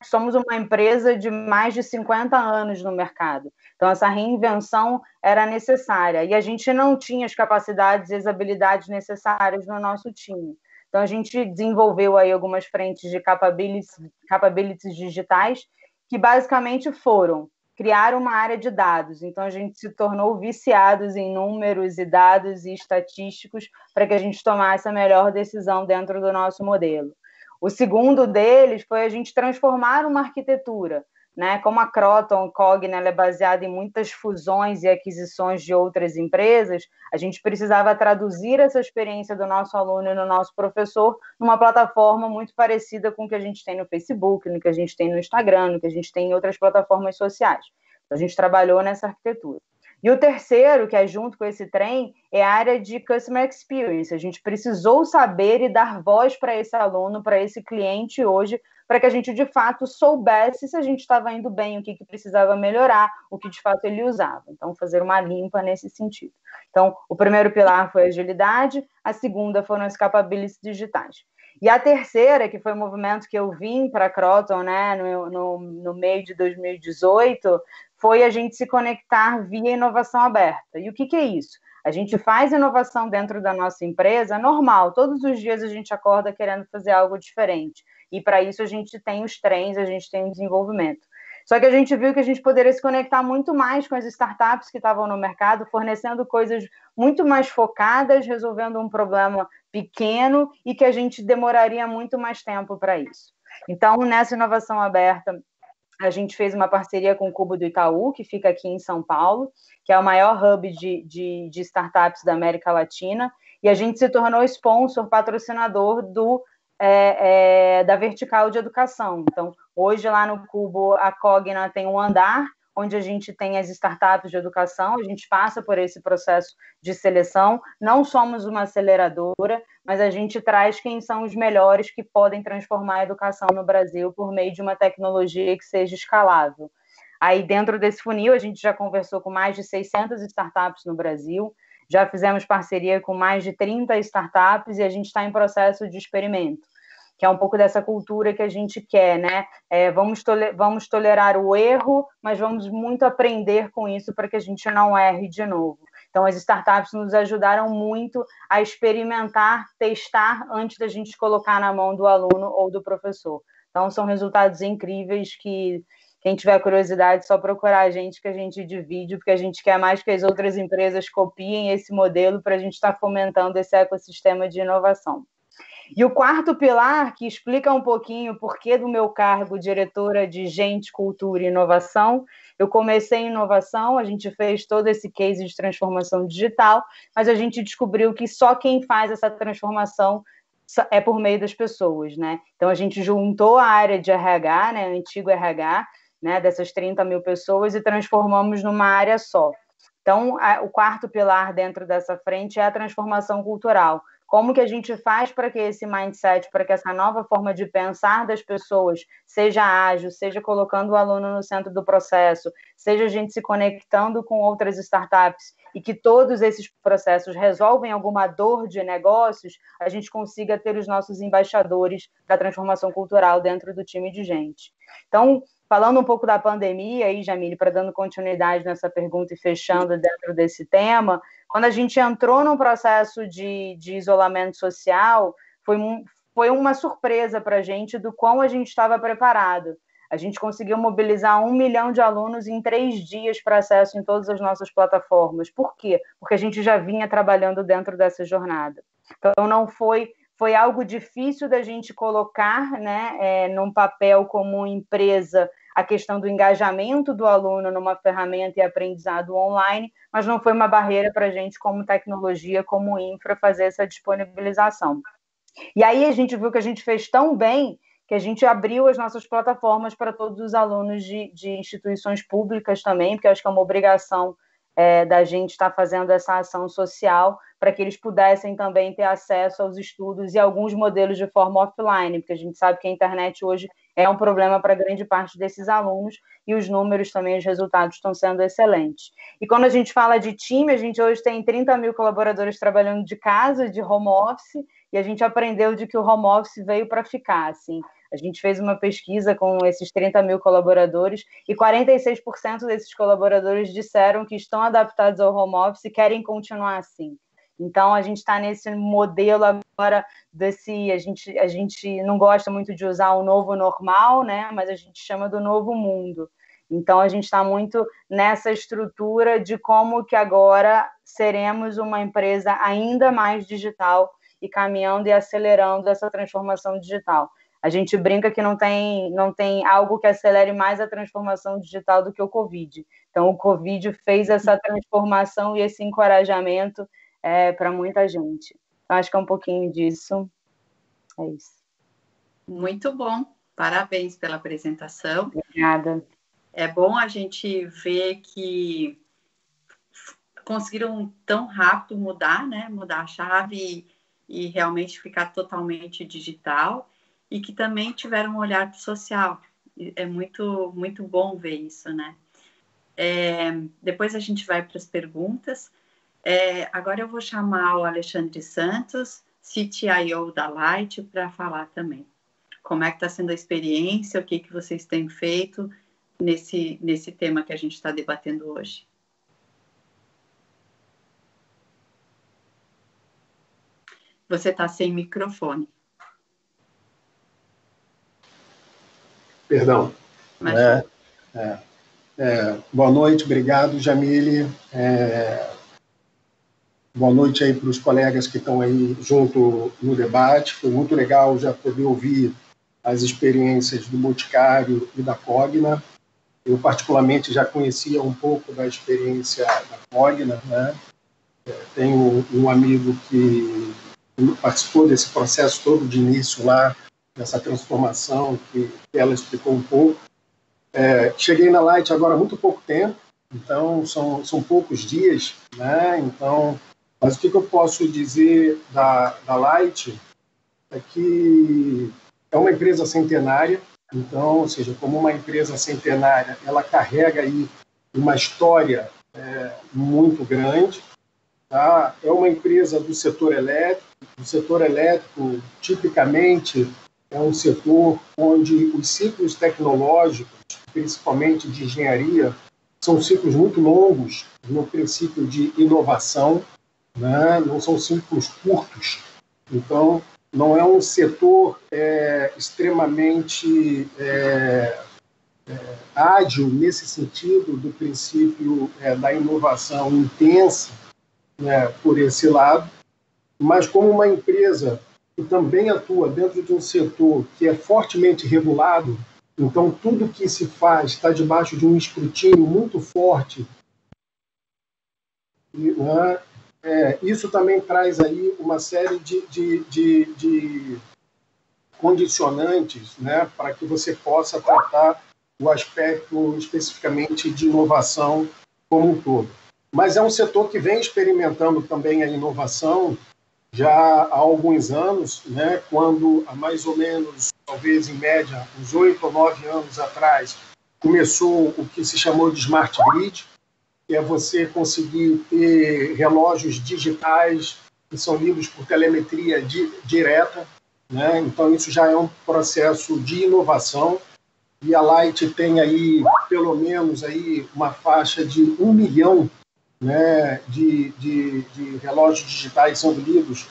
somos uma empresa de mais de 50 anos no mercado. Então, essa reinvenção era necessária. E a gente não tinha as capacidades e as habilidades necessárias no nosso time. Então, a gente desenvolveu aí algumas frentes de capabilities digitais, que basicamente foram criar uma área de dados. Então, a gente se tornou viciados em números e dados e estatísticos para que a gente tomasse a melhor decisão dentro do nosso modelo. O segundo deles foi a gente transformar uma arquitetura, né? Como a Croton Cogna é baseada em muitas fusões e aquisições de outras empresas, a gente precisava traduzir essa experiência do nosso aluno e do nosso professor numa plataforma muito parecida com o que a gente tem no Facebook, no que a gente tem no Instagram, no que a gente tem em outras plataformas sociais. Então, a gente trabalhou nessa arquitetura. E o terceiro, que é junto com esse trem, é a área de Customer Experience. A gente precisou saber e dar voz para esse aluno, para esse cliente hoje, para que a gente, de fato, soubesse se a gente estava indo bem, o que precisava melhorar, o que, de fato, ele usava. Então, fazer uma limpa nesse sentido. Então, o primeiro pilar foi a agilidade, a segunda foram as capabilities digitais. E a terceira, que foi o movimento que eu vim para a Croton, né, no meio de 2018, foi a gente se conectar via inovação aberta. E o que é isso? A gente faz inovação dentro da nossa empresa normal, todos os dias a gente acorda querendo fazer algo diferente. E para isso a gente tem os trens, a gente tem o desenvolvimento. Só que a gente viu que a gente poderia se conectar muito mais com as startups que estavam no mercado, fornecendo coisas muito mais focadas, resolvendo um problema pequeno e que a gente demoraria muito mais tempo para isso. Então, nessa inovação aberta, a gente fez uma parceria com o Cubo do Itaú, que fica aqui em São Paulo, que é o maior hub de startups da América Latina, e a gente se tornou sponsor, patrocinador da vertical de educação. Então, hoje lá no Cubo, a Cogna tem um andar, onde a gente tem as startups de educação, a gente passa por esse processo de seleção, não somos uma aceleradora, mas a gente traz quem são os melhores que podem transformar a educação no Brasil por meio de uma tecnologia que seja escalável. Aí, dentro desse funil, a gente já conversou com mais de 600 startups no Brasil, já fizemos parceria com mais de 30 startups e a gente está em processo de experimento, que é um pouco dessa cultura que a gente quer, né? Vamos tolerar o erro, mas vamos muito aprender com isso para que a gente não erre de novo. Então, as startups nos ajudaram muito a experimentar, testar, antes da gente colocar na mão do aluno ou do professor. Então, são resultados incríveis que quem tiver curiosidade, só procurar a gente que a gente divide, porque a gente quer mais que as outras empresas copiem esse modelo para a gente estar fomentando esse ecossistema de inovação. E o quarto pilar, que explica um pouquinho o porquê do meu cargo, diretora de Gente, Cultura e Inovação. Eu comecei em inovação, a gente fez todo esse case de transformação digital, mas a gente descobriu que só quem faz essa transformação é por meio das pessoas, né? Então, a gente juntou a área de RH, né, antigo RH, né, dessas 30 mil pessoas, e transformamos numa área só. Então, o quarto pilar dentro dessa frente é a transformação cultural. Como que a gente faz para que esse mindset, para que essa nova forma de pensar das pessoas seja ágil, seja colocando o aluno no centro do processo, seja a gente se conectando com outras startups e que todos esses processos resolvem alguma dor de negócios, a gente consiga ter os nossos embaixadores da transformação cultural dentro do time de gente. Então, falando um pouco da pandemia, aí, Jamile, para dando continuidade nessa pergunta e fechando dentro desse tema, quando a gente entrou num processo de isolamento social, foi uma surpresa para a gente do quão a gente estava preparado. A gente conseguiu mobilizar 1 milhão de alunos em 3 dias para acesso em todas as nossas plataformas. Por quê? Porque a gente já vinha trabalhando dentro dessa jornada. Então, não foi algo difícil da gente colocar, né, num papel como empresa a questão do engajamento do aluno numa ferramenta e aprendizado online, mas não foi uma barreira para a gente, como tecnologia, como infra, fazer essa disponibilização. E aí a gente viu que a gente fez tão bem que a gente abriu as nossas plataformas para todos os alunos de instituições públicas também, porque acho que é uma obrigação da gente estar fazendo essa ação social para que eles pudessem também ter acesso aos estudos e alguns modelos de forma offline, porque a gente sabe que a internet hoje é um problema para grande parte desses alunos e os números também, os resultados estão sendo excelentes. E quando a gente fala de time, a gente hoje tem 30 mil colaboradores trabalhando de casa, de home office, e a gente aprendeu de que o home office veio para ficar, assim. A gente fez uma pesquisa com esses 30 mil colaboradores e 46% desses colaboradores disseram que estão adaptados ao home office e querem continuar assim. Então, a gente está nesse modelo agora a gente não gosta muito de usar o novo normal, né? Mas a gente chama do novo mundo. Então, a gente está muito nessa estrutura de como que agora seremos uma empresa ainda mais digital e caminhando e acelerando essa transformação digital. A gente brinca que não tem algo que acelere mais a transformação digital do que o Covid. Então, o Covid fez essa transformação e esse encorajamento para muita gente. Então, acho que é um pouquinho disso. É isso. Muito bom. Parabéns pela apresentação. Obrigada. É bom a gente ver que conseguiram tão rápido mudar, né? Mudar a chave e realmente ficar totalmente digital. E que também tiveram um olhar social. É muito, muito bom ver isso, né? Depois a gente vai para as perguntas. Agora eu vou chamar o Alexandre Santos, CTIO da Light, para falar também. Como é que está sendo a experiência, o que vocês têm feito nesse tema que a gente está debatendo hoje. Você está sem microfone. Perdão. Boa noite, obrigado, Jamile. Boa noite aí para os colegas que estão aí junto no debate. Foi muito legal já poder ouvir as experiências do Boticário e da Cogna. Eu, particularmente, já conhecia um pouco da experiência da Cogna, né? Tenho um amigo que participou desse processo todo de início lá, dessa transformação que ela explicou um pouco. Cheguei na Light agora há muito pouco tempo, então são poucos dias, né? Então, mas o que eu posso dizer da Light é que é uma empresa centenária, então, ou seja, como uma empresa centenária, ela carrega aí uma história muito grande. Tá? É uma empresa do setor elétrico. O setor elétrico, tipicamente, é um setor onde os ciclos tecnológicos, principalmente de engenharia, são ciclos muito longos no princípio de inovação, né? Não são ciclos curtos. Então, não é um setor extremamente ágil nesse sentido do princípio da inovação intensa, né, por esse lado, mas como uma empresa que também atua dentro de um setor que é fortemente regulado, então tudo que se faz está debaixo de um escrutínio muito forte, né? Isso também traz aí uma série de condicionantes, né, para que você possa tratar o aspecto especificamente de inovação como um todo. Mas é um setor que vem experimentando também a inovação já há alguns anos, né, quando há mais ou menos, talvez em média, uns 8 ou 9 anos atrás, começou o que se chamou de Smart Grid, que é você conseguir ter relógios digitais que são lidos por telemetria direta, né? Então, isso já é um processo de inovação, e a Light tem aí, pelo menos, aí uma faixa de 1 milhão, né, de relógios digitais sendo lidos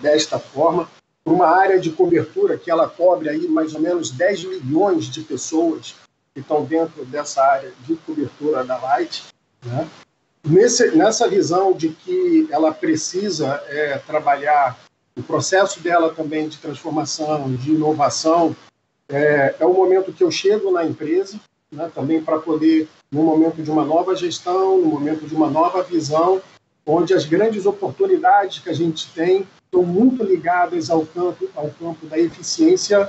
desta forma, por uma área de cobertura que ela cobre aí mais ou menos 10 milhões de pessoas que estão dentro dessa área de cobertura da Light, né? Nessa visão de que ela precisa trabalhar o processo dela também de transformação, de inovação, é o momento que eu chego na empresa, né, também para poder, no momento de uma nova gestão, no momento de uma nova visão, onde as grandes oportunidades que a gente tem estão muito ligadas ao campo da eficiência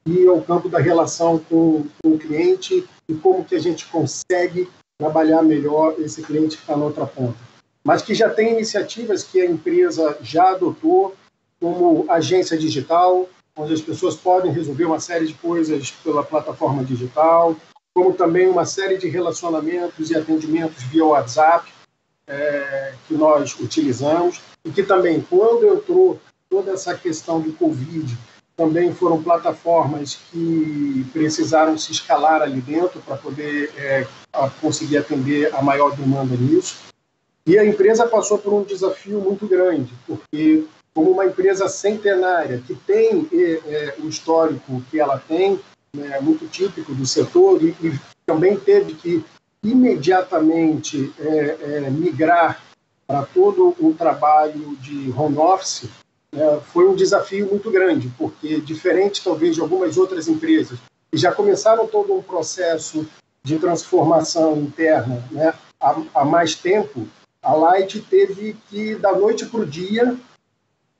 e ao campo da relação com o cliente e como que a gente consegue trabalhar melhor esse cliente que está na outra ponta. Mas que já tem iniciativas que a empresa já adotou, como agência digital, onde as pessoas podem resolver uma série de coisas pela plataforma digital, como também uma série de relacionamentos e atendimentos via WhatsApp, que nós utilizamos, e que também, quando entrou toda essa questão do Covid, também foram plataformas que precisaram se escalar ali dentro para poder conseguir atender a maior demanda nisso. E a empresa passou por um desafio muito grande, porque como uma empresa centenária, que tem o histórico que ela tem, né, muito típico do setor, e também teve que imediatamente migrar para todo um trabalho de home office, foi um desafio muito grande, porque diferente talvez de algumas outras empresas que já começaram todo um processo de transformação interna, né, há mais tempo, a Light teve que, da noite para o dia,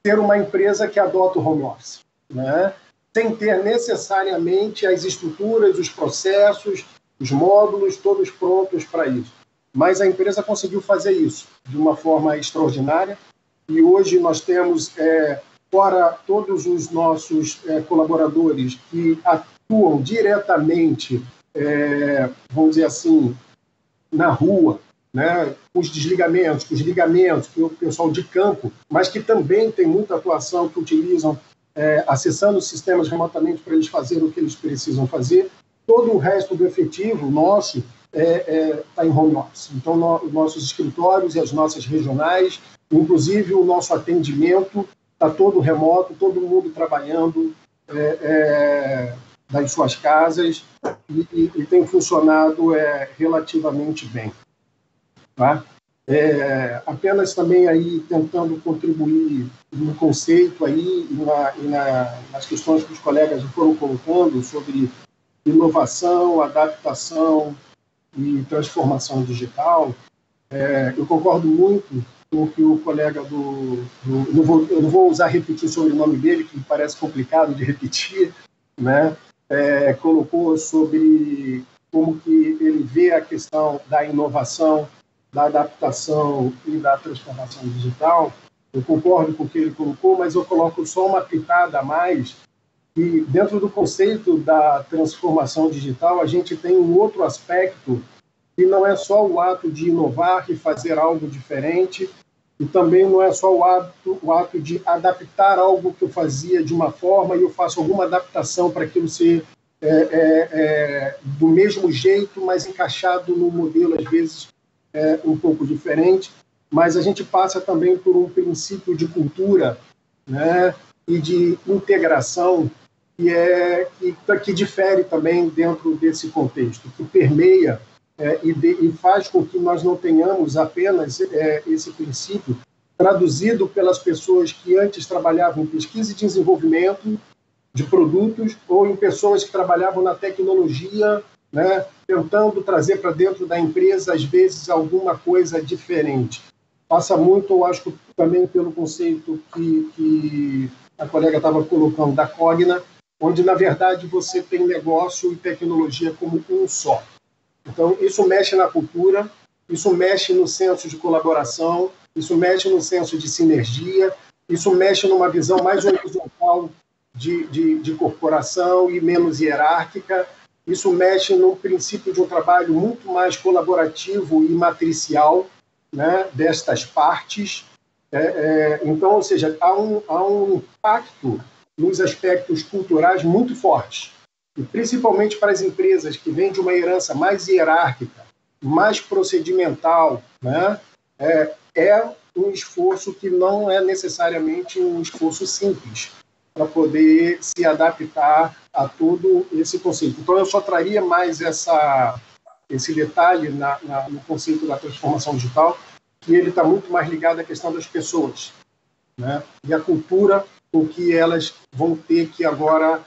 ter uma empresa que adota o home office, né, sem ter necessariamente as estruturas, os processos, os módulos todos prontos para isso. Mas a empresa conseguiu fazer isso de uma forma extraordinária, e hoje nós temos, fora todos os nossos colaboradores que atuam diretamente, vamos dizer assim, na rua, né, com os desligamentos, com os ligamentos, que é o pessoal de campo, mas que também tem muita atuação, que utilizam acessando os sistemas remotamente para eles fazerem o que eles precisam fazer. Todo o resto do efetivo nosso está em home office. Então, nossos escritórios e as nossas regionais, inclusive o nosso atendimento, está todo remoto, todo mundo trabalhando das suas casas e tem funcionado relativamente bem. Tá? Apenas também aí tentando contribuir no conceito aí e nas questões que os colegas foram colocando sobre inovação, adaptação e transformação digital. Eu concordo muito com o que o colega eu não vou usar repetir sobre o nome dele, que me parece complicado de repetir, né? Colocou sobre como que ele vê a questão da inovação, da adaptação e da transformação digital. Eu concordo com o que ele colocou, mas eu coloco só uma pitada a mais, que dentro do conceito da transformação digital a gente tem um outro aspecto que não é só o ato de inovar e fazer algo diferente, e também não é só o ato de adaptar algo que eu fazia de uma forma e eu faço alguma adaptação para aquilo ser do mesmo jeito, mas encaixado no modelo, às vezes, um pouco diferente. Mas a gente passa também por um princípio de cultura, né, e de integração que difere também dentro desse contexto, que permeia e faz com que nós não tenhamos apenas esse princípio traduzido pelas pessoas que antes trabalhavam em pesquisa e desenvolvimento de produtos ou em pessoas que trabalhavam na tecnologia, né, tentando trazer para dentro da empresa, às vezes, alguma coisa diferente. Passa muito, eu acho, também pelo conceito que a colega estava colocando da Cogna, onde, na verdade, você tem negócio e tecnologia como um só. Então, isso mexe na cultura, isso mexe no senso de colaboração, isso mexe no senso de sinergia, isso mexe numa visão mais horizontal de corporação e menos hierárquica, Isso mexe no princípio de um trabalho muito mais colaborativo e matricial, né, destas partes. Então, ou seja, há um impacto nos aspectos culturais muito forte, e principalmente para as empresas que vêm de uma herança mais hierárquica, mais procedimental, né, é um esforço que não é necessariamente um esforço simples para poder se adaptar a todo esse conceito. Então, eu só traria mais esse detalhe no conceito da transformação digital, que ele está muito mais ligado à questão das pessoas, né? E a cultura com que elas vão ter que agora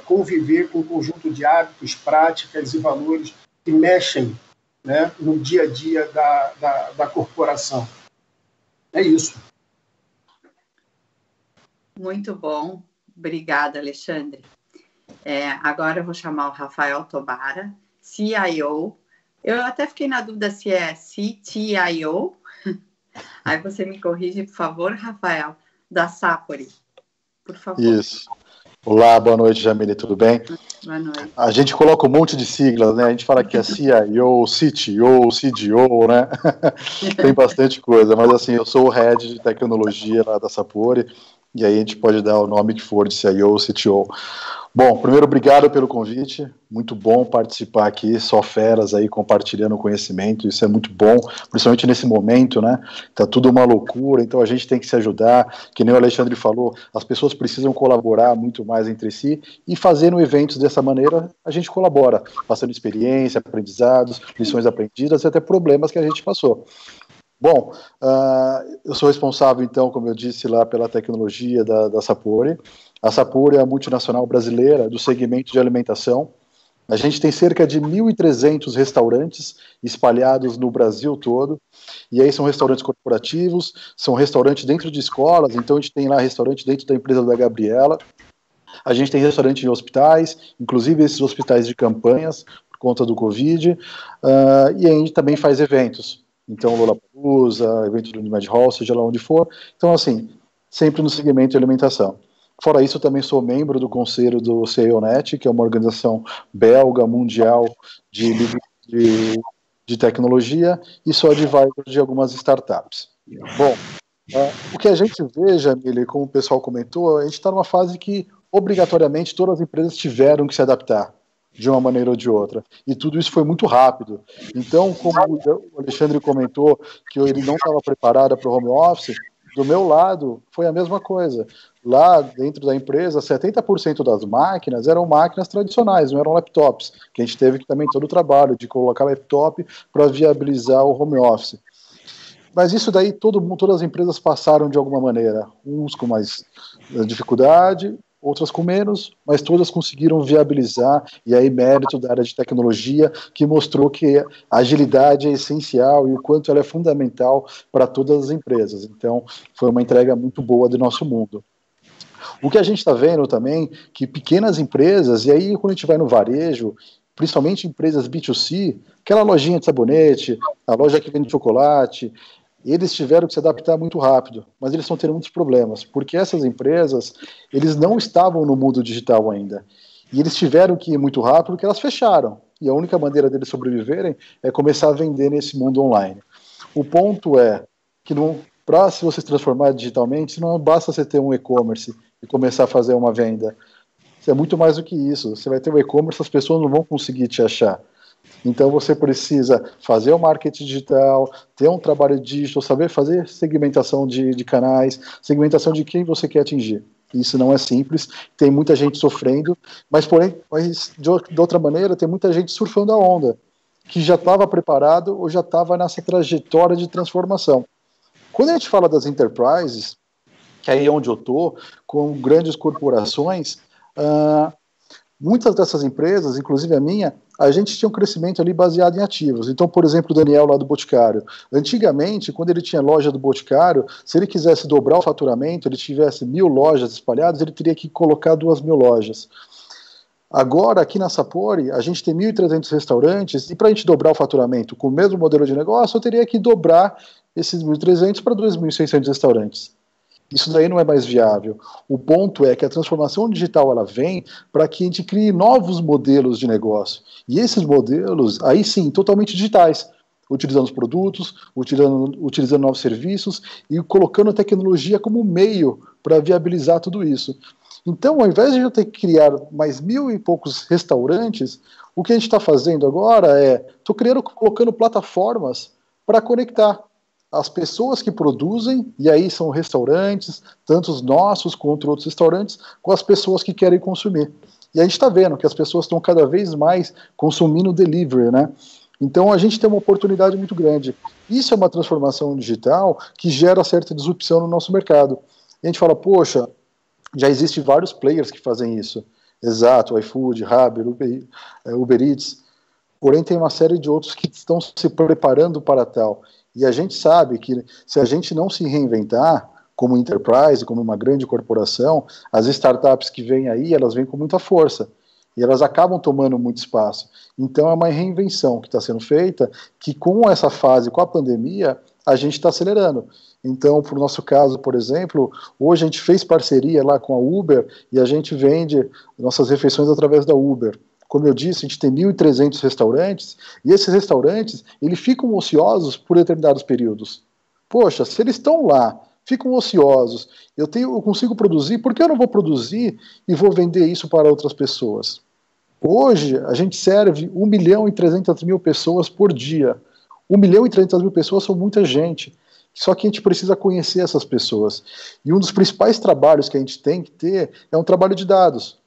conviver com um conjunto de hábitos, práticas e valores que mexem, né, no dia a dia da corporação. É isso. Muito bom. Obrigada, Alexandre. Agora eu vou chamar o Rafael Tobara, CIO. Eu até fiquei na dúvida se é CTIO. Aí você me corrige, por favor, Rafael, da Sapori. Por favor. Isso. Olá, boa noite, Jamile, tudo bem? Boa noite. A gente coloca um monte de siglas, né? A gente fala que é CIO, CTO, CDO, né? Tem bastante coisa, mas assim, eu sou o head de tecnologia lá da Sapori, e aí a gente pode dar o nome que for de CIO ou CTO. Bom, primeiro, obrigado pelo convite, muito bom participar aqui, só feras aí compartilhando conhecimento, isso é muito bom, principalmente nesse momento, né, tá tudo uma loucura, então a gente tem que se ajudar, que nem o Alexandre falou, as pessoas precisam colaborar muito mais entre si, e fazendo eventos dessa maneira, a gente colabora, passando experiência, aprendizados, lições aprendidas e até problemas que a gente passou. Bom, eu sou responsável, então, como eu disse lá, pela tecnologia da Sapori. A Sapori é a multinacional brasileira do segmento de alimentação. A gente tem cerca de 1.300 restaurantes espalhados no Brasil todo, e aí são restaurantes corporativos, são restaurantes dentro de escolas, então a gente tem lá restaurante dentro da empresa da Gabriela, a gente tem restaurante em hospitais, inclusive esses hospitais de campanhas, por conta do Covid, e a gente também faz eventos. Então, Lollapalooza, evento do Unimed Hall, seja lá onde for. Então, assim, sempre no segmento de alimentação. Fora isso, também sou membro do conselho do CEONet, que é uma organização belga mundial de tecnologia, e sou advisor de algumas startups. Bom, o que a gente vê, Jamile, como o pessoal comentou, a gente está numa fase que, obrigatoriamente, todas as empresas tiveram que se adaptar de uma maneira ou de outra. E tudo isso foi muito rápido. Então, como o Alexandre comentou que ele não estava preparado para o home office, do meu lado foi a mesma coisa. Lá dentro da empresa, 70% das máquinas eram máquinas tradicionais, não eram laptops, que a gente teve também todo o trabalho de colocar laptop para viabilizar o home office. Mas isso daí todas as empresas passaram de alguma maneira, uns com mais dificuldade, outras com menos, mas todas conseguiram viabilizar, e aí mérito da área de tecnologia, que mostrou que a agilidade é essencial e o quanto ela é fundamental para todas as empresas. Então, foi uma entrega muito boa do nosso mundo. O que a gente está vendo também, que pequenas empresas, e aí quando a gente vai no varejo, principalmente empresas B2C, aquela lojinha de sabonete, a loja que vende chocolate, eles tiveram que se adaptar muito rápido, mas eles estão tendo muitos problemas, porque essas empresas, eles não estavam no mundo digital ainda, e eles tiveram que ir muito rápido porque elas fecharam, e a única maneira deles sobreviverem é começar a vender nesse mundo online. O ponto é que para se você se transformar digitalmente, não basta você ter um e-commerce e começar a fazer uma venda, é muito mais do que isso, você vai ter um e-commerce, as pessoas não vão conseguir te achar. Então você precisa fazer o marketing digital, ter um trabalho digital, saber fazer segmentação de canais, segmentação de quem você quer atingir. Isso não é simples, tem muita gente sofrendo, mas de outra maneira tem muita gente surfando a onda, que já estava preparado ou já estava nessa trajetória de transformação. Quando a gente fala das enterprises, que aí é onde eu estou, com grandes corporações, muitas dessas empresas, inclusive a minha, a gente tinha um crescimento ali baseado em ativos. Então, por exemplo, o Daniel lá do Boticário. Antigamente, quando ele tinha loja do Boticário, se ele quisesse dobrar o faturamento, ele tivesse 1.000 lojas espalhadas, ele teria que colocar 2.000 lojas. Agora, aqui na Sapori, a gente tem 1.300 restaurantes, e para a gente dobrar o faturamento com o mesmo modelo de negócio, eu teria que dobrar esses 1.300 para 2.600 restaurantes. Isso daí não é mais viável. O ponto é que a transformação digital ela vem para que a gente crie novos modelos de negócio. E esses modelos, aí sim, totalmente digitais, utilizando os produtos, utilizando novos serviços e colocando a tecnologia como meio para viabilizar tudo isso. Então, ao invés de eu ter que criar mais 1.000 e poucos restaurantes, o que a gente está fazendo agora estou colocando plataformas para conectar as pessoas que produzem, e aí são restaurantes, tanto os nossos quanto outros restaurantes, com as pessoas que querem consumir. E a gente está vendo que as pessoas estão cada vez mais consumindo delivery, né? Então a gente tem uma oportunidade muito grande. Isso é uma transformação digital que gera certa disrupção no nosso mercado. E a gente fala, poxa, já existem vários players que fazem isso. Exato, iFood, Rappi, Uber Eats. Porém tem uma série de outros que estão se preparando para tal. E a gente sabe que se a gente não se reinventar como enterprise, como uma grande corporação, as startups que vêm aí, elas vêm com muita força. E elas acabam tomando muito espaço. Então é uma reinvenção que está sendo feita, que com essa fase, com a pandemia, a gente está acelerando. Então, para o nosso caso, por exemplo, hoje a gente fez parceria lá com a Uber e a gente vende nossas refeições através da Uber. Como eu disse, a gente tem 1.300 restaurantes, e esses restaurantes, eles ficam ociosos por determinados períodos. Poxa, se eles estão lá, ficam ociosos, eu consigo produzir, por que eu não vou produzir e vou vender isso para outras pessoas? Hoje, a gente serve 1.300.000 pessoas por dia. 1.300.000 pessoas são muita gente. Só que a gente precisa conhecer essas pessoas. E um dos principais trabalhos que a gente tem que ter é um trabalho de dados.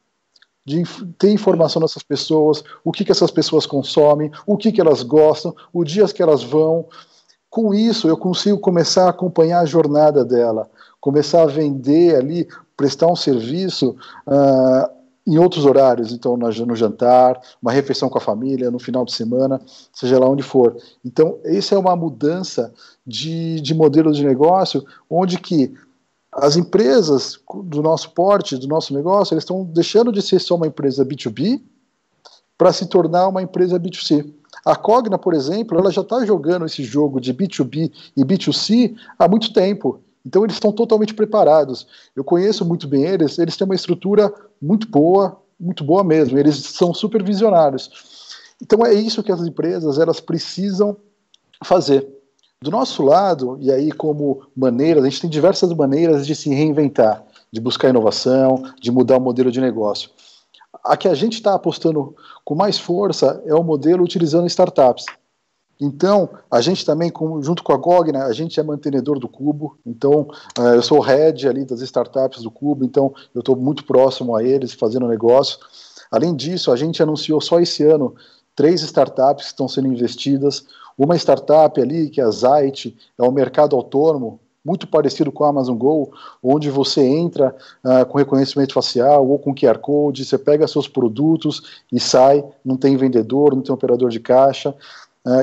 De ter informação dessas pessoas, o que essas pessoas consomem, o que elas gostam, os dias que elas vão. Com isso, eu consigo começar a acompanhar a jornada dela, começar a vender ali, prestar um serviço em outros horários, então no jantar, uma refeição com a família, no final de semana, seja lá onde for. Então, essa é uma mudança de modelo de negócio, onde que as empresas do nosso porte, do nosso negócio, eles estão deixando de ser só uma empresa B2B para se tornar uma empresa B2C. A Cogna, por exemplo, ela já está jogando esse jogo de B2B e B2C há muito tempo. Então eles estão totalmente preparados. Eu conheço muito bem eles têm uma estrutura muito boa mesmo, eles são super visionários. Então é isso que as empresas elas precisam fazer. Do nosso lado, e aí como maneiras, a gente tem diversas maneiras de se reinventar, de buscar inovação, de mudar o modelo de negócio. A que a gente está apostando com mais força é o modelo utilizando startups. Então, a gente também, junto com a Cogna, a gente é mantenedor do Cubo, então eu sou o head ali das startups do Cubo, então eu estou muito próximo a eles, fazendo negócio. Além disso, a gente anunciou só esse ano 3 startups que estão sendo investidas. Uma startup ali, que é a Zite, é um mercado autônomo, muito parecido com a Amazon Go, onde você entra com reconhecimento facial ou com QR Code, você pega seus produtos e sai, não tem vendedor, não tem operador de caixa.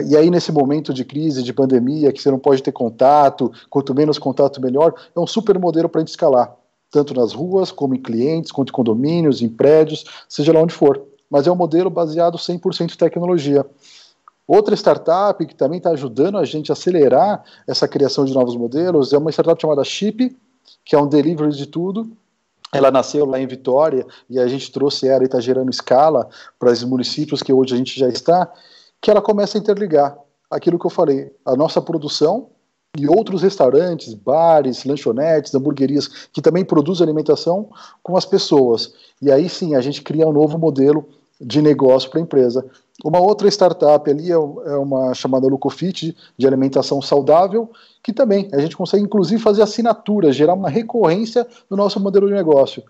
E aí, nesse momento de crise, de pandemia, que você não pode ter contato, quanto menos contato, melhor, é um super modelo para a gente escalar, tanto nas ruas, como em clientes, quanto em condomínios, em prédios, seja lá onde for. Mas é um modelo baseado 100% em tecnologia. Outra startup que também está ajudando a gente a acelerar essa criação de novos modelos é uma startup chamada Chip, que é um delivery de tudo. Ela nasceu lá em Vitória e a gente trouxe ela e está gerando escala para os municípios que hoje a gente já está, que ela começa a interligar aquilo que eu falei, a nossa produção e outros restaurantes, bares, lanchonetes, hamburguerias, que também produzem alimentação com as pessoas. E aí sim, a gente cria um novo modelo de negócio para a empresa. Uma outra startup ali é uma chamada Lucofit, de alimentação saudável, que também a gente consegue inclusive fazer assinatura, gerar uma recorrência no nosso modelo de negócio.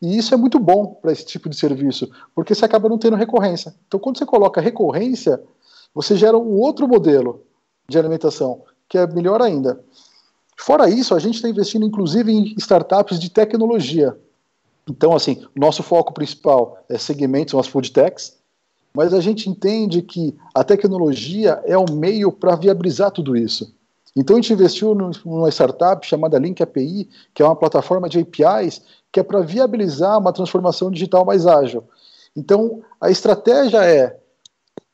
E isso é muito bom para esse tipo de serviço, porque você acaba não tendo recorrência. Então, quando você coloca recorrência, você gera um outro modelo de alimentação, que é melhor ainda. Fora isso, a gente está investindo inclusive em startups de tecnologia. Então, assim, nosso foco principal é segmentos, são as food techs, mas a gente entende que a tecnologia é um meio para viabilizar tudo isso. Então, a gente investiu numa startup chamada Link API, que é uma plataforma de APIs, que é para viabilizar uma transformação digital mais ágil. Então, a estratégia é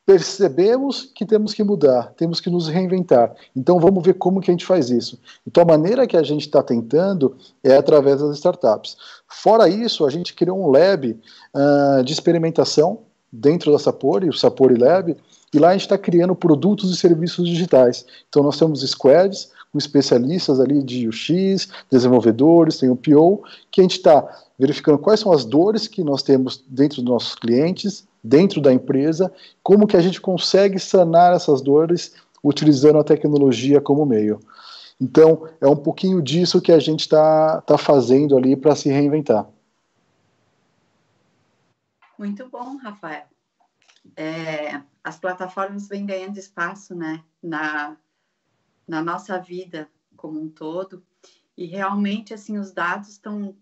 percebemos que temos que mudar, temos que nos reinventar. Então vamos ver como que a gente faz isso. Então a maneira que a gente está tentando é através das startups. Fora isso, a gente criou um lab de experimentação dentro da Sapori, o Sapori Lab, e lá a gente está criando produtos e serviços digitais. Então nós temos squads com especialistas ali de UX, desenvolvedores, tem o PO, que a gente está verificando quais são as dores que nós temos dentro dos nossos clientes, dentro da empresa, como que a gente consegue sanar essas dores utilizando a tecnologia como meio. Então, é um pouquinho disso que a gente está fazendo ali para se reinventar. Muito bom, Rafael. As plataformas vêm ganhando espaço, né, na nossa vida como um todo, e realmente, assim, os dados estão...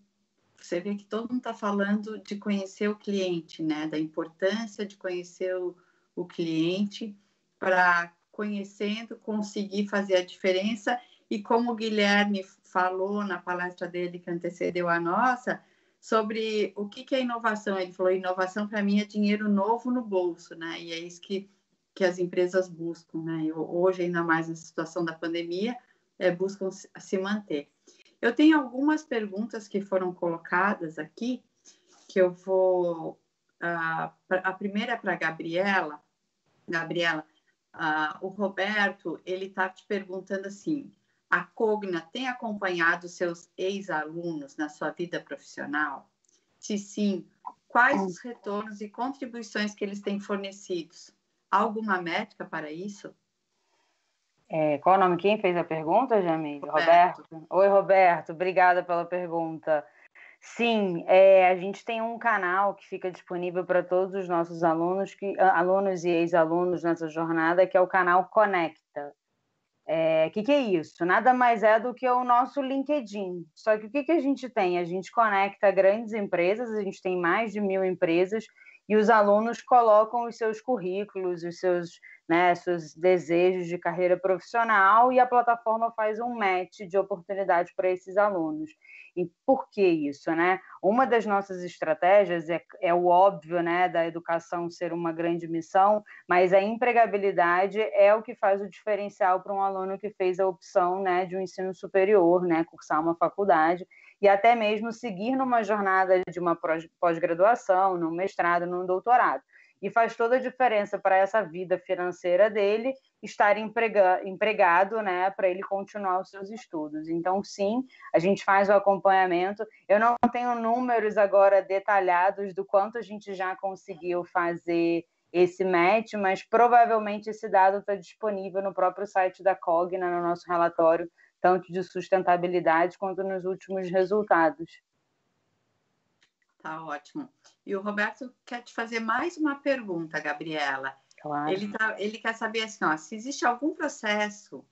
Você vê que todo mundo está falando de conhecer o cliente, né? Da importância de conhecer o cliente para, conhecendo, conseguir fazer a diferença. E como o Guilherme falou na palestra dele, que antecedeu a nossa, sobre o que é inovação. Ele falou, inovação para mim é dinheiro novo no bolso, né? E é isso que as empresas buscam, né? Hoje, ainda mais na situação da pandemia, buscam se manter. Eu tenho algumas perguntas que foram colocadas aqui, que eu vou... a primeira é para a Gabriela. Gabriela, o Roberto, ele está te perguntando assim, a Cogna tem acompanhado seus ex-alunos na sua vida profissional? Se sim, quais os retornos e contribuições que eles têm fornecidos? Há alguma métrica para isso? Qual o nome? Quem fez a pergunta, Jamile? Roberto. Oi, Roberto. Obrigada pela pergunta. Sim, a gente tem um canal que fica disponível para todos os nossos alunos, alunos e ex-alunos nessa jornada, que é o canal Conecta. Que é isso? Nada mais é do que o nosso LinkedIn. Só que o que a gente tem? A gente conecta grandes empresas, a gente tem mais de 1.000 empresas, e os alunos colocam os seus currículos, os seus desejos de carreira profissional, e a plataforma faz um match de oportunidade para esses alunos. E por que isso, né? Uma das nossas estratégias é o óbvio, né, da educação ser uma grande missão, mas a empregabilidade é o que faz o diferencial para um aluno que fez a opção, né, de um ensino superior, né, cursar uma faculdade, e até mesmo seguir numa jornada de uma pós-graduação, num mestrado, num doutorado. E faz toda a diferença para essa vida financeira dele estar empregado, né, para ele continuar os seus estudos. Então, sim, a gente faz o acompanhamento. Eu não tenho números agora detalhados do quanto a gente já conseguiu fazer esse match, mas provavelmente esse dado está disponível no próprio site da Cogna, no nosso relatório, tanto de sustentabilidade quanto nos últimos resultados. Tá ótimo. E o Roberto quer te fazer mais uma pergunta, Gabriela. Claro. Ele quer saber assim, se existe algum processo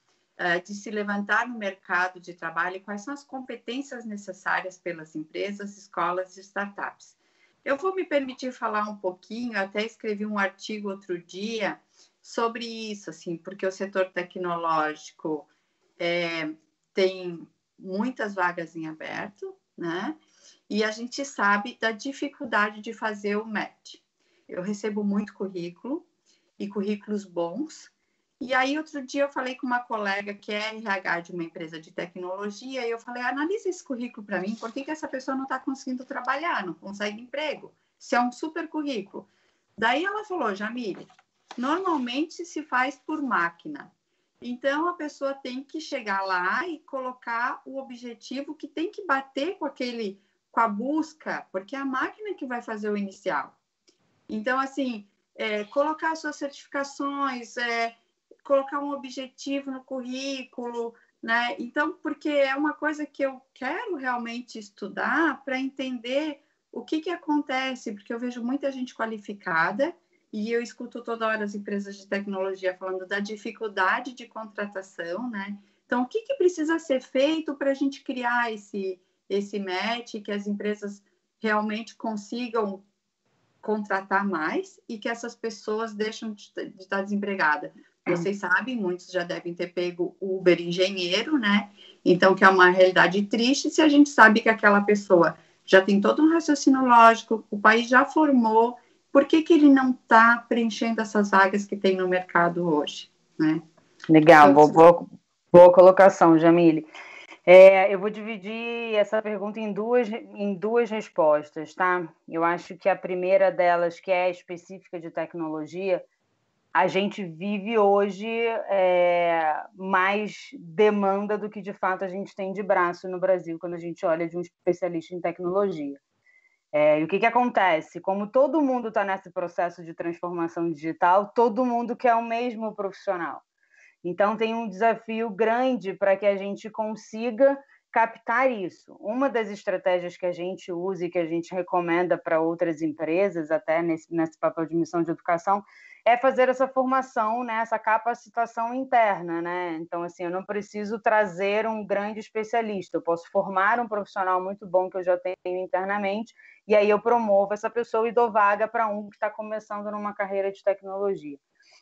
de se levantar no mercado de trabalho e quais são as competências necessárias pelas empresas, escolas e startups. Eu vou me permitir falar um pouquinho, até escrevi um artigo outro dia sobre isso, assim, porque o setor tecnológico tem muitas vagas em aberto, né? E a gente sabe da dificuldade de fazer o match. Eu recebo muito currículo, e currículos bons. E aí, outro dia, eu falei com uma colega que é RH de uma empresa de tecnologia, e eu falei, analisa esse currículo para mim, por que essa pessoa não está conseguindo trabalhar, não consegue emprego? Se é um super currículo. Daí ela falou, Jamile, normalmente se faz por máquina. Então, a pessoa tem que chegar lá e colocar o objetivo que tem que bater com a busca, porque é a máquina que vai fazer o inicial. Então, assim, colocar suas certificações, colocar um objetivo no currículo, né? Então, porque é uma coisa que eu quero realmente estudar para entender o que acontece, porque eu vejo muita gente qualificada e eu escuto toda hora as empresas de tecnologia falando da dificuldade de contratação, né? Então, o que precisa ser feito para a gente criar esse match, que as empresas realmente consigam contratar mais e que essas pessoas deixam de estar desempregadas? Vocês sabem, muitos já devem ter pego o Uber engenheiro, né? Então, que é uma realidade triste se a gente sabe que aquela pessoa já tem todo um raciocínio lógico, o país já formou por que ele não está preenchendo essas vagas que tem no mercado hoje, né? Legal, boa colocação, Jamile. Eu vou dividir essa pergunta em duas respostas, tá? Eu acho que a primeira delas, que é específica de tecnologia, a gente vive hoje mais demanda do que, de fato, a gente tem de braço no Brasil, quando a gente olha de um especialista em tecnologia. E o que acontece? Como todo mundo está nesse processo de transformação digital, todo mundo quer o mesmo profissional. Então, tem um desafio grande para que a gente consiga captar isso. Uma das estratégias que a gente usa e que a gente recomenda para outras empresas, até nesse papel de missão de educação, é fazer essa formação, né, essa capacitação interna, né? Então, assim, eu não preciso trazer um grande especialista, eu posso formar um profissional muito bom que eu já tenho internamente, e aí eu promovo essa pessoa e dou vaga para um que está começando numa carreira de tecnologia.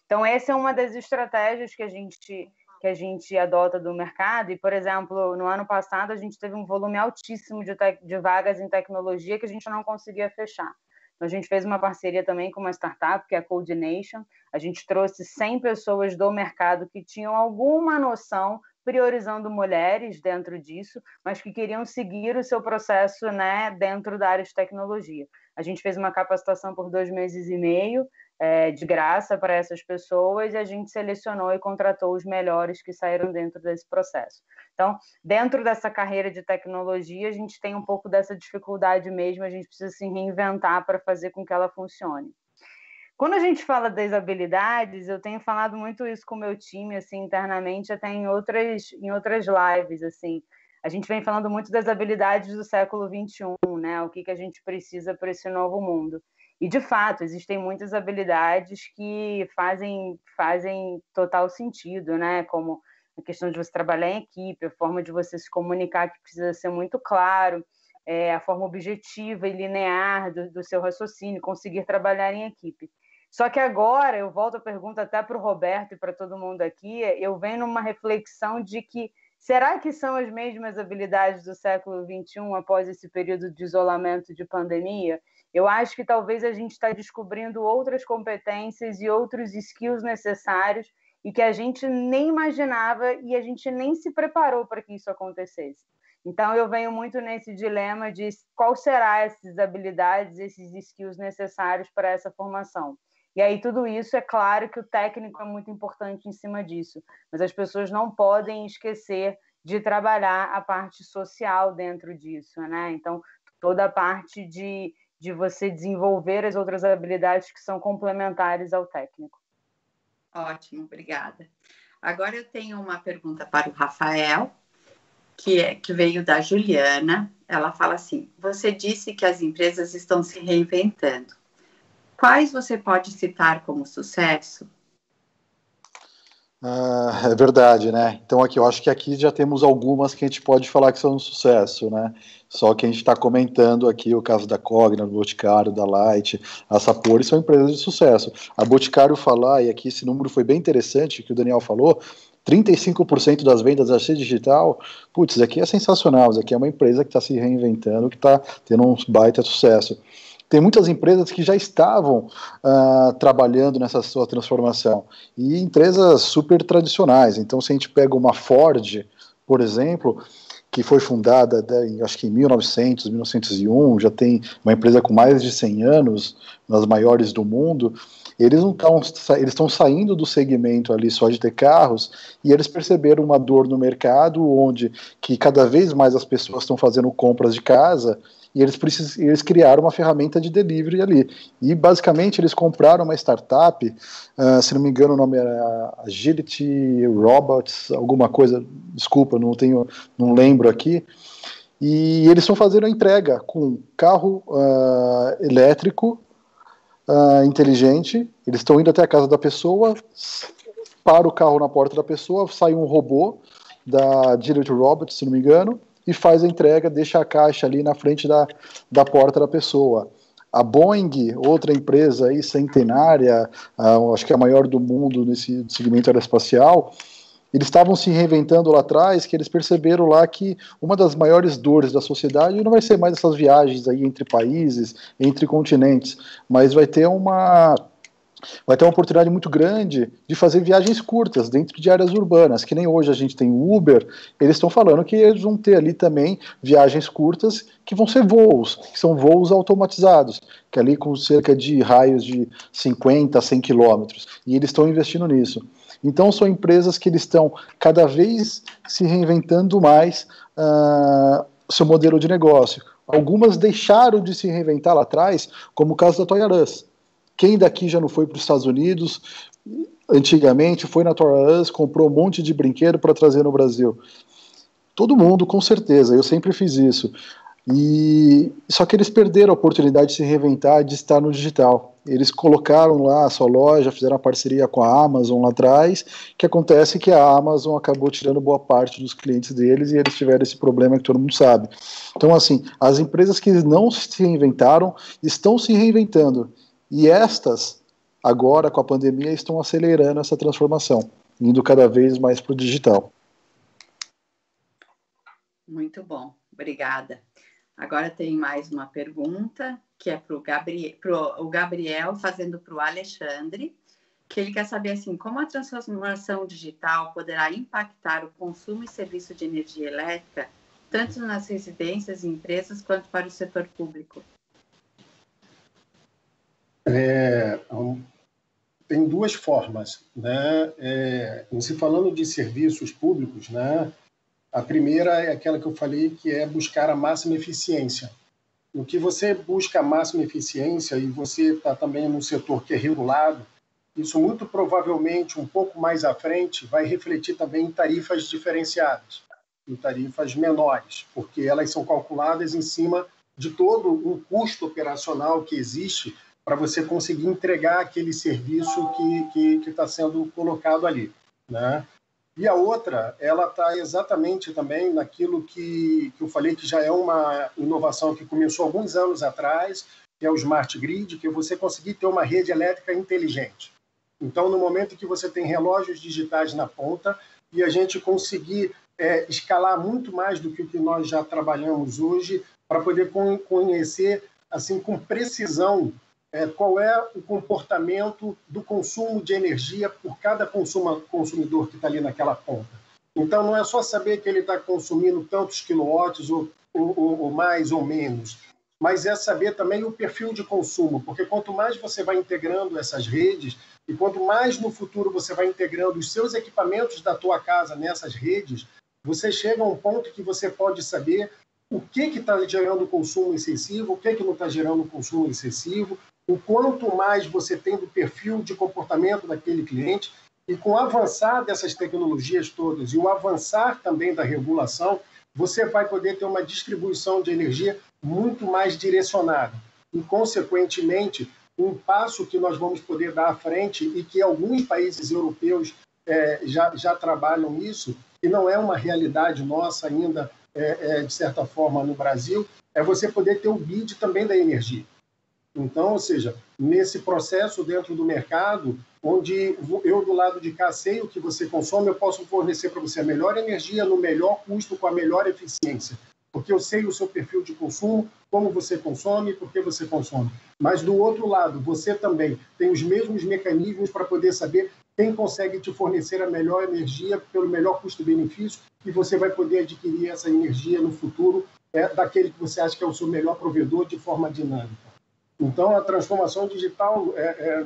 Então, essa é uma das estratégias que a gente adota do mercado. E, por exemplo, no ano passado, a gente teve um volume altíssimo de vagas em tecnologia que a gente não conseguia fechar. Então, a gente fez uma parceria também com uma startup, que é a Codination. A gente trouxe 100 pessoas do mercado que tinham alguma noção, priorizando mulheres dentro disso, mas que queriam seguir o seu processo, né, dentro da área de tecnologia. A gente fez uma capacitação por 2 meses e meio, de graça para essas pessoas, e a gente selecionou e contratou os melhores que saíram dentro desse processo. Então, dentro dessa carreira de tecnologia, a gente tem um pouco dessa dificuldade mesmo, a gente precisa se reinventar para fazer com que ela funcione. Quando a gente fala das habilidades, eu tenho falado muito isso com o meu time, assim, internamente, até em outras lives, assim. A gente vem falando muito das habilidades do século XXI, né? O que a gente precisa para esse novo mundo. E, de fato, existem muitas habilidades que fazem total sentido, né? Como a questão de você trabalhar em equipe, a forma de você se comunicar, que precisa ser muito claro, a forma objetiva e linear do seu raciocínio, conseguir trabalhar em equipe. Só que agora, eu volto a pergunta até para o Roberto e para todo mundo aqui, eu venho numa reflexão de que será que são as mesmas habilidades do século XXI após esse período de isolamento de pandemia? Eu acho que talvez a gente está descobrindo outras competências e outros skills necessários e que a gente nem imaginava e a gente nem se preparou para que isso acontecesse. Então, eu venho muito nesse dilema de qual será essas habilidades, esses skills necessários para essa formação. E aí, tudo isso, é claro que o técnico é muito importante em cima disso, mas as pessoas não podem esquecer de trabalhar a parte social dentro disso, né? Então, toda a parte de você desenvolver as outras habilidades que são complementares ao técnico. Ótimo, obrigada. Agora eu tenho uma pergunta para o Rafael, que veio da Juliana. Ela fala assim: você disse que as empresas estão se reinventando. Quais você pode citar como sucesso? É verdade, né? Então aqui eu acho que aqui já temos algumas que a gente pode falar que são um sucesso, né? Só que a gente está comentando aqui o caso da Cogna, do Boticário, da Light, a Sapori, são empresas de sucesso. A Boticário falar, e aqui esse número foi bem interessante, que o Daniel falou, 35% das vendas da rede digital, putz, isso aqui é sensacional, isso aqui é uma empresa que está se reinventando, que está tendo um baita sucesso. Tem muitas empresas que já estavam trabalhando nessa sua transformação, e empresas super tradicionais. Então, se a gente pega uma Ford, por exemplo, que foi fundada, acho que em 1900, 1901, já tem uma empresa com mais de 100 anos, das maiores do mundo, eles estão saindo do segmento ali só de ter carros, e eles perceberam uma dor no mercado, onde que cada vez mais as pessoas estão fazendo compras de casa, e eles criaram uma ferramenta de delivery ali. E, basicamente, eles compraram uma startup, se não me engano, o nome era Agility Robots, alguma coisa, desculpa, não lembro aqui, e eles estão fazendo a entrega com carro elétrico, inteligente. Eles estão indo até a casa da pessoa, para o carro na porta da pessoa, sai um robô da Agility Robots, se não me engano, e faz a entrega, deixa a caixa ali na frente da porta da pessoa. A Boeing, outra empresa aí centenária, acho que é a maior do mundo nesse segmento aeroespacial, Eles estavam se reinventando lá atrás, que eles perceberam lá que uma das maiores dores da sociedade não vai ser mais essas viagens aí entre países, entre continentes, mas vai ter uma oportunidade muito grande de fazer viagens curtas dentro de áreas urbanas, que nem hoje a gente tem o Uber. Eles estão falando que eles vão ter ali também viagens curtas que vão ser voos, que são voos automatizados, que ali com cerca de raios de 50 a 100 quilômetros, e eles estão investindo nisso. Então são empresas que eles estão cada vez se reinventando mais seu modelo de negócio. Algumas deixaram de se reinventar lá atrás, como o caso da Toys R Us. Quem daqui já não foi para os Estados Unidos, antigamente, foi na Toys R Us, comprou um monte de brinquedo para trazer no Brasil? Todo mundo, com certeza, eu sempre fiz isso. Só que eles perderam a oportunidade de se reinventar, de estar no digital. Eles colocaram lá a sua loja, fizeram uma parceria com a Amazon lá atrás, que acontece que a Amazon acabou tirando boa parte dos clientes deles e eles tiveram esse problema que todo mundo sabe. Então, assim, as empresas que não se reinventaram estão se reinventando. E estas, agora com a pandemia, estão acelerando essa transformação, indo cada vez mais para o digital. Muito bom, obrigada. Agora tem mais uma pergunta, que é para o Gabriel, fazendo para o Alexandre, que ele quer saber assim, como a transformação digital poderá impactar o consumo e serviço de energia elétrica, tanto nas residências e empresas, quanto para o setor público? Tem duas formas, né? Se falando de serviços públicos, né? A primeira é aquela que eu falei, que é buscar a máxima eficiência. No que você busca a máxima eficiência e você está também no setor que é regulado, isso muito provavelmente, um pouco mais à frente, vai refletir também em tarifas diferenciadas, em tarifas menores, porque elas são calculadas em cima de todo um custo operacional que existe para você conseguir entregar aquele serviço que está sendo colocado ali, né? E a outra, ela está exatamente também naquilo que eu falei, que já é uma inovação que começou alguns anos atrás, que é o Smart Grid, que é você conseguir ter uma rede elétrica inteligente. Então, no momento que você tem relógios digitais na ponta e a gente conseguir escalar muito mais do que o que nós já trabalhamos hoje, para poder conhecer assim, com precisão qual é o comportamento do consumo de energia por cada consumidor que está ali naquela ponta. Então, não é só saber que ele está consumindo tantos quilowatts ou mais ou menos, mas é saber também o perfil de consumo, porque quanto mais você vai integrando essas redes e quanto mais no futuro você vai integrando os seus equipamentos da tua casa nessas redes, você chega a um ponto que você pode saber o que está gerando consumo excessivo, o que não está gerando consumo excessivo, o quanto mais você tem do perfil de comportamento daquele cliente, e com o avançar dessas tecnologias todas e o avançar também da regulação, você vai poder ter uma distribuição de energia muito mais direcionada. E, consequentemente, um passo que nós vamos poder dar à frente e que alguns países europeus já trabalham isso, e não é uma realidade nossa ainda, de certa forma, no Brasil, é você poder ter o BID também da energia. Então, ou seja, nesse processo dentro do mercado, onde eu do lado de cá sei o que você consome, eu posso fornecer para você a melhor energia no melhor custo, com a melhor eficiência. Porque eu sei o seu perfil de consumo, como você consome, por que você consome. Mas do outro lado, você também tem os mesmos mecanismos para poder saber quem consegue te fornecer a melhor energia pelo melhor custo-benefício, e você vai poder adquirir essa energia no futuro daquele que você acha que é o seu melhor provedor de forma dinâmica. Então, a transformação digital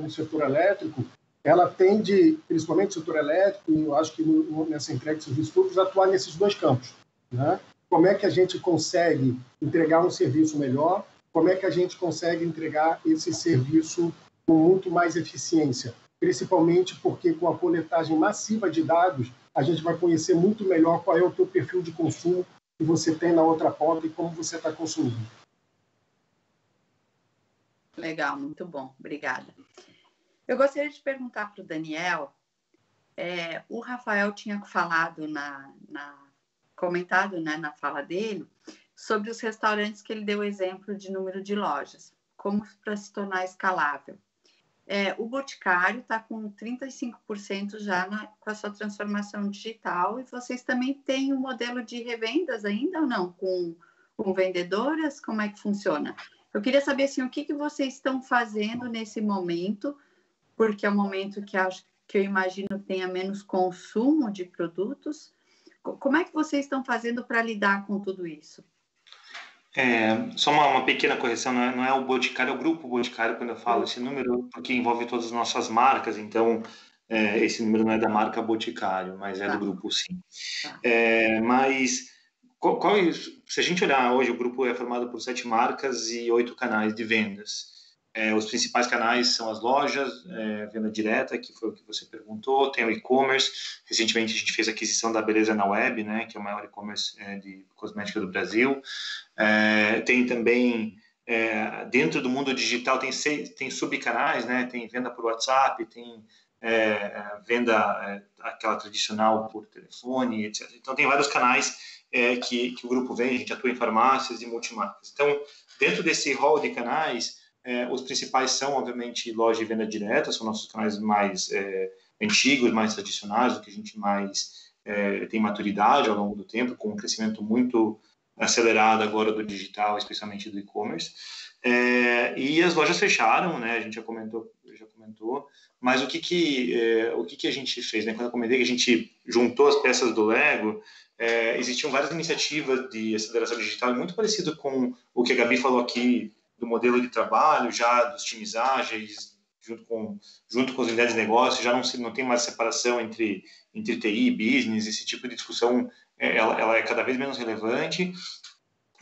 no setor elétrico, ela tende, principalmente no setor elétrico, e eu acho que nessa entrega de serviços públicos, atuar nesses dois campos, né? Como é que a gente consegue entregar um serviço melhor, como é que a gente consegue entregar esse serviço com muito mais eficiência, principalmente porque com a coletagem massiva de dados, a gente vai conhecer muito melhor qual é o teu perfil de consumo que você tem na outra ponta e como você está consumindo. Legal, muito bom, obrigada. Eu gostaria de perguntar para o Daniel, o Rafael tinha falado comentado, né, na fala dele, sobre os restaurantes que ele deu exemplo de número de lojas, como para se tornar escalável. O Boticário está com 35% já com a sua transformação digital, e vocês também têm um modelo de revendas ainda ou não? Com vendedoras? Como é que funciona? Eu queria saber assim, o que vocês estão fazendo nesse momento, porque é um momento que eu imagino que tenha menos consumo de produtos. Como é que vocês estão fazendo para lidar com tudo isso? Só uma pequena correção, não é o Boticário, é o Grupo Boticário quando eu falo esse número, porque envolve todas as nossas marcas, então esse número não é da marca Boticário, mas é do grupo, sim. Tá. Mas se a gente olhar hoje, o grupo é formado por 7 marcas e 8 canais de vendas. Os principais canais são as lojas, venda direta, que foi o que você perguntou, tem o e-commerce. Recentemente a gente fez a aquisição da Beleza na Web, né, que é o maior e-commerce de cosmética do Brasil. Tem também, dentro do mundo digital, tem subcanais, né, tem venda por WhatsApp, tem venda aquela tradicional por telefone, etc. Então tem vários canais que o grupo vende, a gente atua em farmácias e multimarcas. Então, dentro desse hall de canais, os principais são, obviamente, loja e venda direta, são nossos canais mais antigos, mais tradicionais, o que a gente mais tem maturidade ao longo do tempo, com um crescimento muito acelerado agora do digital, especialmente do e-commerce. E as lojas fecharam, né? A gente já comentou, mas o que a gente fez, né? Quando eu comentei que a gente juntou as peças do Lego, existiam várias iniciativas de aceleração digital, muito parecido com o que a Gabi falou aqui, do modelo de trabalho, já dos times ágeis, junto com as unidades de negócio, já não tem mais separação entre TI e business, esse tipo de discussão, ela é cada vez menos relevante,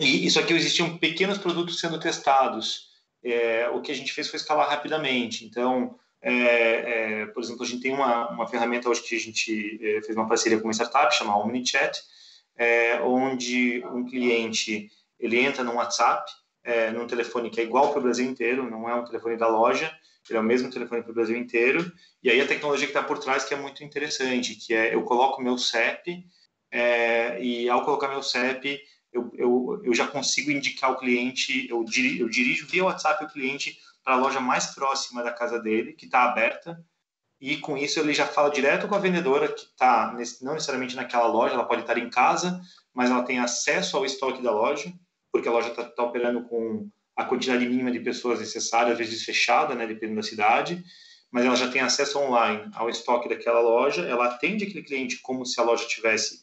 e isso aqui existiam pequenos produtos sendo testados. O que a gente fez foi escalar rapidamente. Então, por exemplo, a gente tem uma ferramenta hoje que a gente fez uma parceria com uma startup chamada OmniChat, onde um cliente ele entra no WhatsApp, num telefone que é igual para o Brasil inteiro, não é um telefone da loja, ele é o mesmo telefone para o Brasil inteiro, e aí a tecnologia que está por trás que é muito interessante, que eu coloco meu CEP, e ao colocar meu CEP, eu já consigo indicar o cliente, eu dirijo via WhatsApp o cliente para a loja mais próxima da casa dele, que está aberta, e com isso ele já fala direto com a vendedora que está, não necessariamente naquela loja, ela pode estar em casa, mas ela tem acesso ao estoque da loja, porque a loja está operando com a quantidade mínima de pessoas necessária, às vezes fechada, né, dependendo da cidade, mas ela já tem acesso online ao estoque daquela loja, ela atende aquele cliente como se a loja tivesse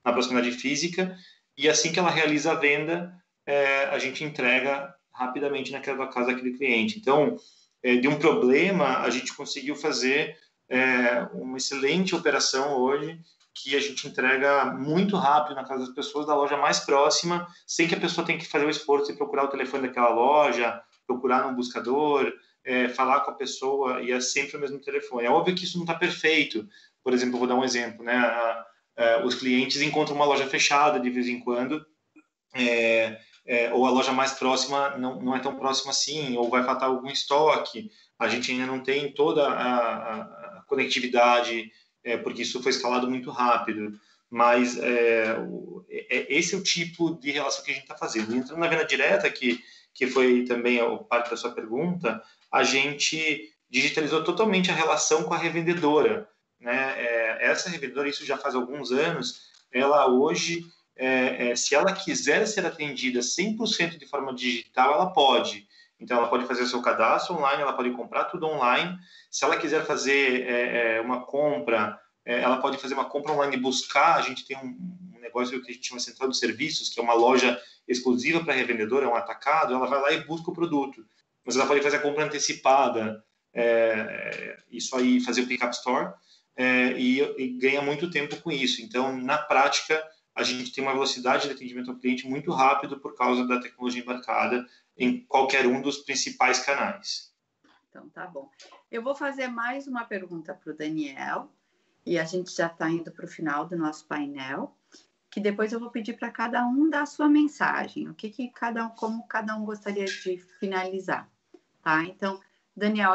na proximidade física, e assim que ela realiza a venda, a gente entrega rapidamente naquela casa daquele cliente. Então, de um problema, a gente conseguiu fazer uma excelente operação hoje, que a gente entrega muito rápido na casa das pessoas, da loja mais próxima, sem que a pessoa tenha que fazer o esforço de procurar o telefone daquela loja, procurar no buscador, falar com a pessoa, e é sempre o mesmo telefone. É óbvio que isso não está perfeito. Por exemplo, vou dar um exemplo, né? Os clientes encontram uma loja fechada de vez em quando, ou a loja mais próxima não é tão próxima assim, ou vai faltar algum estoque, a gente ainda não tem toda a conectividade, porque isso foi escalado muito rápido, mas esse é o tipo de relação que a gente está fazendo. Entrando na venda direta, que foi também parte da sua pergunta, a gente digitalizou totalmente a relação com a revendedora, né? Essa revendedora, isso já faz alguns anos, ela hoje, se ela quiser ser atendida 100% de forma digital, ela pode. Então, ela pode fazer o seu cadastro online, ela pode comprar tudo online. Se ela quiser fazer uma compra, ela pode fazer uma compra online e buscar. A gente tem um negócio que a gente chama de Central de Serviços, que é uma loja exclusiva para revendedor, é um atacado, ela vai lá e busca o produto. Mas ela pode fazer a compra antecipada, isso aí, fazer o pick-up store, e ganha muito tempo com isso. Então, na prática, a gente tem uma velocidade de atendimento ao cliente muito rápido por causa da tecnologia embarcada em qualquer um dos principais canais. Então, tá bom. Eu vou fazer mais uma pergunta para o Daniel, e a gente já está indo para o final do nosso painel, que depois eu vou pedir para cada um dar a sua mensagem, como cada um gostaria de finalizar, tá? Então, Daniel,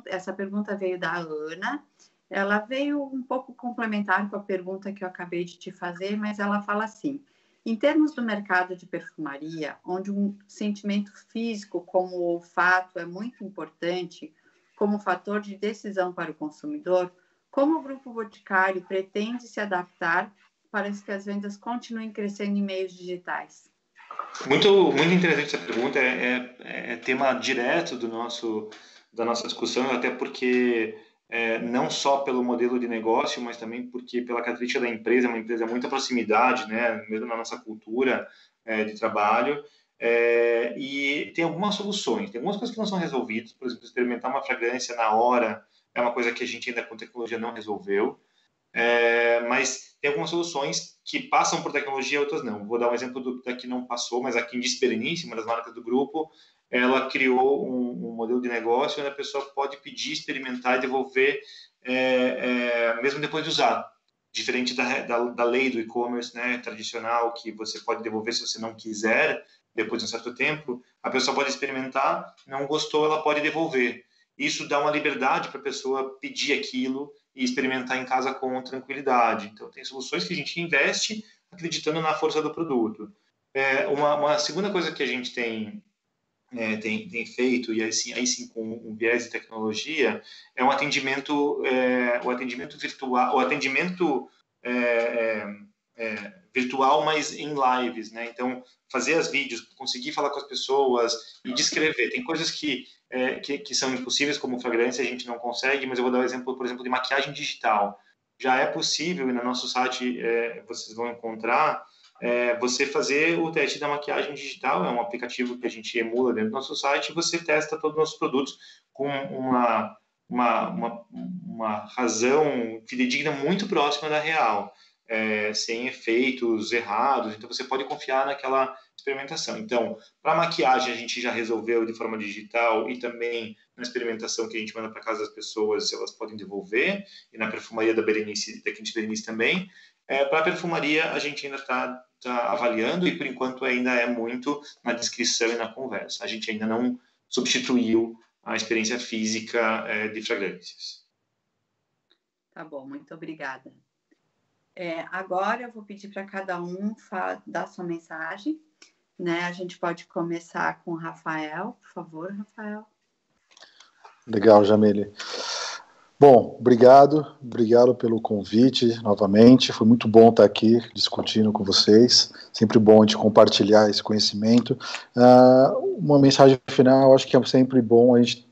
essa pergunta veio da Ana, ela veio um pouco complementar com a pergunta que eu acabei de te fazer, mas ela fala assim: em termos do mercado de perfumaria, onde um sentimento físico como o olfato é muito importante, como fator de decisão para o consumidor, como o Grupo Boticário pretende se adaptar para que as vendas continuem crescendo em meios digitais? Muito, muito interessante essa pergunta, é tema direto da nossa discussão, até porque não só pelo modelo de negócio, mas também porque pela característica da empresa, é uma empresa de muita proximidade, né, mesmo na nossa cultura de trabalho, e tem algumas soluções, tem algumas coisas que não são resolvidas, por exemplo, experimentar uma fragrância na hora é uma coisa que a gente ainda com tecnologia não resolveu, mas tem algumas soluções que passam por tecnologia, outras não. Vou dar um exemplo da que não passou, mas a Quindície Berenice, uma das marcas do grupo, ela criou um modelo de negócio onde a pessoa pode pedir, experimentar e devolver mesmo depois de usar. Diferente da lei do e-commerce, né, tradicional, que você pode devolver se você não quiser, depois de um certo tempo, a pessoa pode experimentar, não gostou, ela pode devolver. Isso dá uma liberdade para a pessoa pedir aquilo e experimentar em casa com tranquilidade. Então, tem soluções que a gente investe acreditando na força do produto. Uma segunda coisa que a gente tem feito, e aí sim com um viés de tecnologia, é o atendimento virtual, o atendimento virtual, mas em lives, né? Então, fazer as vídeos, conseguir falar com as pessoas e descrever. Tem coisas que são impossíveis, como fragrância, a gente não consegue, mas eu vou dar um exemplo, por exemplo, de maquiagem digital. Já é possível, e no nosso site vocês vão encontrar, você fazer o teste da maquiagem digital. É um aplicativo que a gente emula dentro do nosso site e você testa todos os nossos produtos com uma razão fidedigna muito próxima da real. Sem efeitos errados, então você pode confiar naquela experimentação. Então, para maquiagem a gente já resolveu de forma digital e também na experimentação que a gente manda para casa das pessoas, elas podem devolver, e na perfumaria da Quindície Berenice também. Para a perfumaria a gente ainda está avaliando e por enquanto ainda é muito na descrição e na conversa. A gente ainda não substituiu a experiência física de fragrâncias. Tá bom, muito obrigada. Agora eu vou pedir para cada um dar sua mensagem, né? A gente pode começar com o Rafael, por favor, Rafael. Legal, Jamile. Bom, obrigado pelo convite novamente. Foi muito bom estar aqui discutindo com vocês. Sempre bom a gente compartilhar esse conhecimento. Uma mensagem final, acho que é sempre bom a gente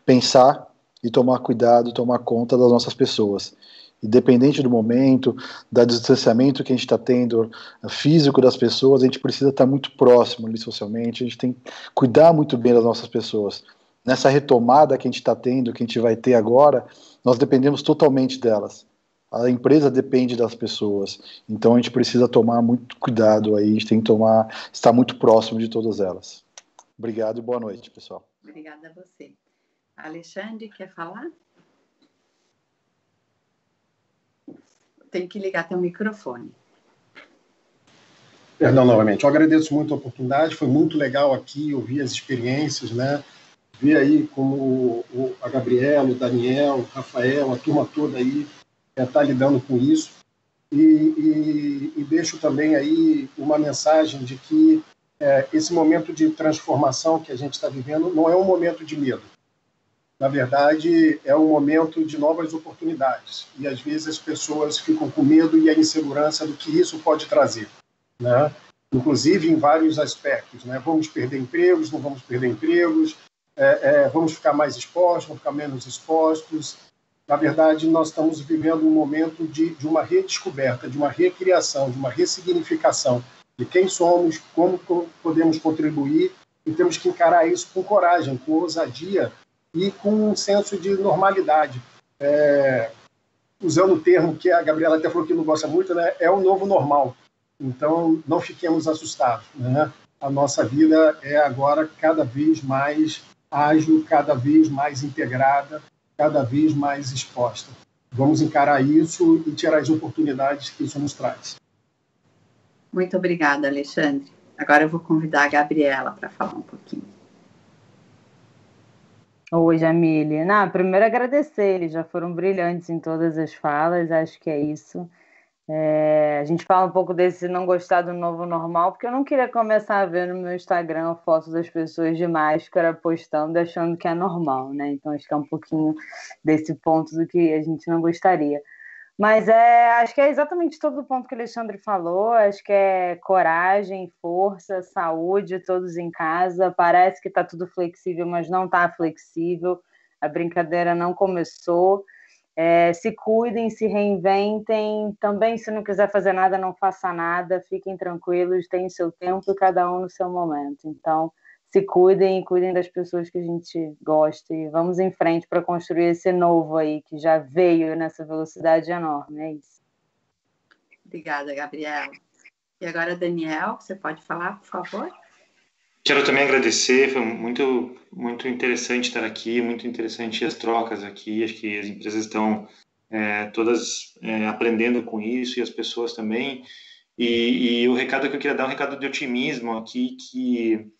pensar e tomar cuidado, tomar conta das nossas pessoas. Independente do momento, do distanciamento que a gente está tendo físico das pessoas, a gente precisa estar muito próximo ali socialmente, a gente tem que cuidar muito bem das nossas pessoas. Nessa retomada que a gente está tendo, que a gente vai ter agora, nós dependemos totalmente delas. A empresa depende das pessoas, então a gente precisa tomar muito cuidado aí, a gente tem que estar muito próximo de todas elas. Obrigado e boa noite, pessoal. Obrigada a você. Alexandre, quer falar? Tem que ligar teu microfone. Perdão, novamente. Eu agradeço muito a oportunidade, foi muito legal aqui ouvir as experiências, né? Ver aí como a Gabriela, o Daniel, o Rafael, a turma toda aí está lidando com isso. E deixo também aí uma mensagem de que esse momento de transformação que a gente está vivendo não é um momento de medo. Na verdade, é um momento de novas oportunidades. E, às vezes, as pessoas ficam com medo e a insegurança do que isso pode trazer, né? Inclusive em vários aspectos, né? Vamos perder empregos, não vamos perder empregos, vamos ficar mais expostos, vamos ficar menos expostos. Na verdade, nós estamos vivendo um momento de uma redescoberta, de uma recriação, de uma ressignificação de quem somos, como podemos contribuir, e temos que encarar isso com coragem, com ousadia, e com um senso de normalidade. Usando o termo que a Gabriela até falou que não gosta muito, né? É o novo normal. Então, não fiquemos assustados, né? A nossa vida é agora cada vez mais ágil, cada vez mais integrada, cada vez mais exposta. Vamos encarar isso e tirar as oportunidades que isso nos traz. Muito obrigada, Alexandre. Agora eu vou convidar a Gabriela para falar um pouquinho. Oi, Jamile. Primeiro agradecer, eles já foram brilhantes em todas as falas, acho que é isso. A gente fala um pouco desse não gostar do novo normal, porque eu não queria começar a ver no meu Instagram fotos das pessoas de máscara postando, achando que é normal, né? Então acho que é um pouquinho desse ponto do que a gente não gostaria. Mas acho que é exatamente todo o ponto que o Alexandre falou. Acho que é coragem, força, saúde, todos em casa. Parece que está tudo flexível, mas não está flexível. A brincadeira não começou. Se cuidem, se reinventem. Também, se não quiser fazer nada, não faça nada. Fiquem tranquilos, tenham seu tempo, cada um no seu momento. Então, se cuidem e cuidem das pessoas que a gente gosta. E vamos em frente para construir esse novo aí, que já veio nessa velocidade enorme. É isso. Obrigada, Gabriela. E agora, Daniel, você pode falar, por favor? Quero também agradecer, foi muito, muito interessante estar aqui, muito interessante as trocas aqui, acho que as empresas estão todas aprendendo com isso e as pessoas também, e o recado que eu queria dar é um recado de otimismo aqui, que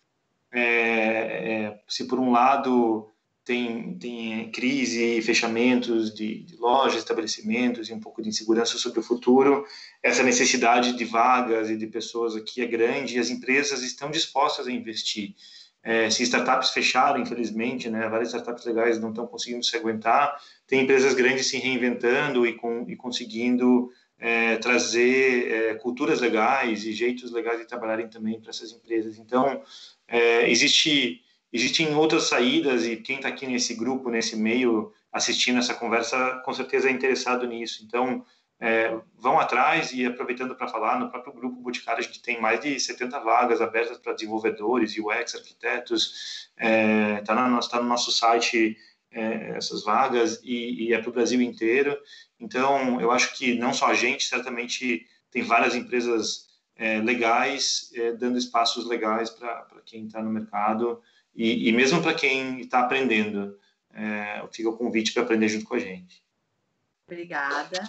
se por um lado tem crise, fechamentos de lojas, estabelecimentos e um pouco de insegurança sobre o futuro, essa necessidade de vagas e de pessoas aqui é grande e as empresas estão dispostas a investir. Se startups fecharam, infelizmente, né, várias startups legais não estão conseguindo se aguentar, tem empresas grandes se reinventando e conseguindo trazer culturas legais e jeitos legais de trabalharem também para essas empresas. Então, existem outras saídas e quem está aqui nesse grupo, nesse meio, assistindo essa conversa, com certeza é interessado nisso. Então, vão atrás e aproveitando para falar, no próprio grupo Boticário a gente tem mais de 70 vagas abertas para desenvolvedores, UX, arquitetos, tá no nosso site essas vagas e é para o Brasil inteiro. Então, eu acho que não só a gente, certamente tem várias empresas legais, dando espaços legais para quem está no mercado e mesmo para quem está aprendendo. Fica o convite para aprender junto com a gente. Obrigada.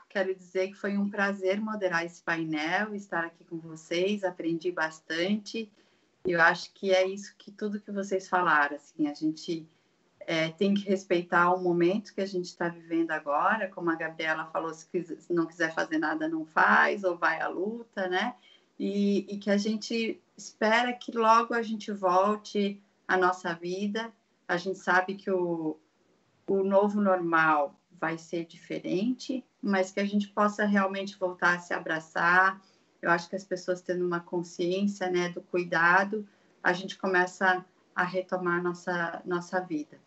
Quero dizer que foi um prazer moderar esse painel, estar aqui com vocês, aprendi bastante. Eu acho que é isso que tudo que vocês falaram, assim, a gente tem que respeitar o momento que a gente está vivendo agora, como a Gabriela falou, se não quiser fazer nada, não faz, ou vai à luta, né? E que a gente espera que logo a gente volte à nossa vida. A gente sabe que o novo normal vai ser diferente, mas que a gente possa realmente voltar a se abraçar. Eu acho que as pessoas tendo uma consciência, né, do cuidado, a gente começa a retomar a nossa vida.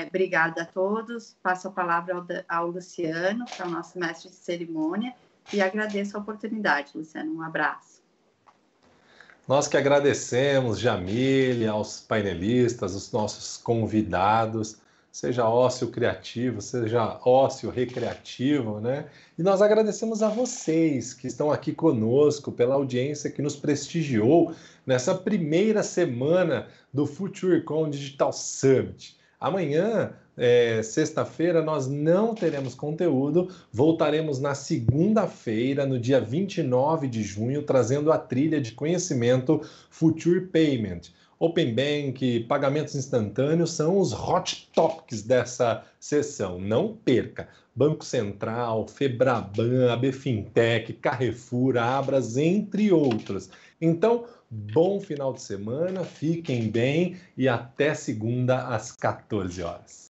Obrigada a todos. Passo a palavra ao Luciano, que é o nosso mestre de cerimônia, e agradeço a oportunidade, Luciano. Um abraço. Nós que agradecemos, Jamile, aos painelistas, os nossos convidados, seja ócio criativo, seja ócio recreativo, né? E nós agradecemos a vocês que estão aqui conosco, pela audiência que nos prestigiou nessa primeira semana do FutureCon Digital Summit. Amanhã, sexta-feira, nós não teremos conteúdo, voltaremos na segunda-feira, no dia 29 de junho, trazendo a trilha de conhecimento Future Payment. Open Bank, pagamentos instantâneos são os hot topics dessa sessão. Não perca! Banco Central, Febraban, AB Fintech, Carrefour, Abras, entre outros. Então, bom final de semana, fiquem bem e até segunda às 14 horas.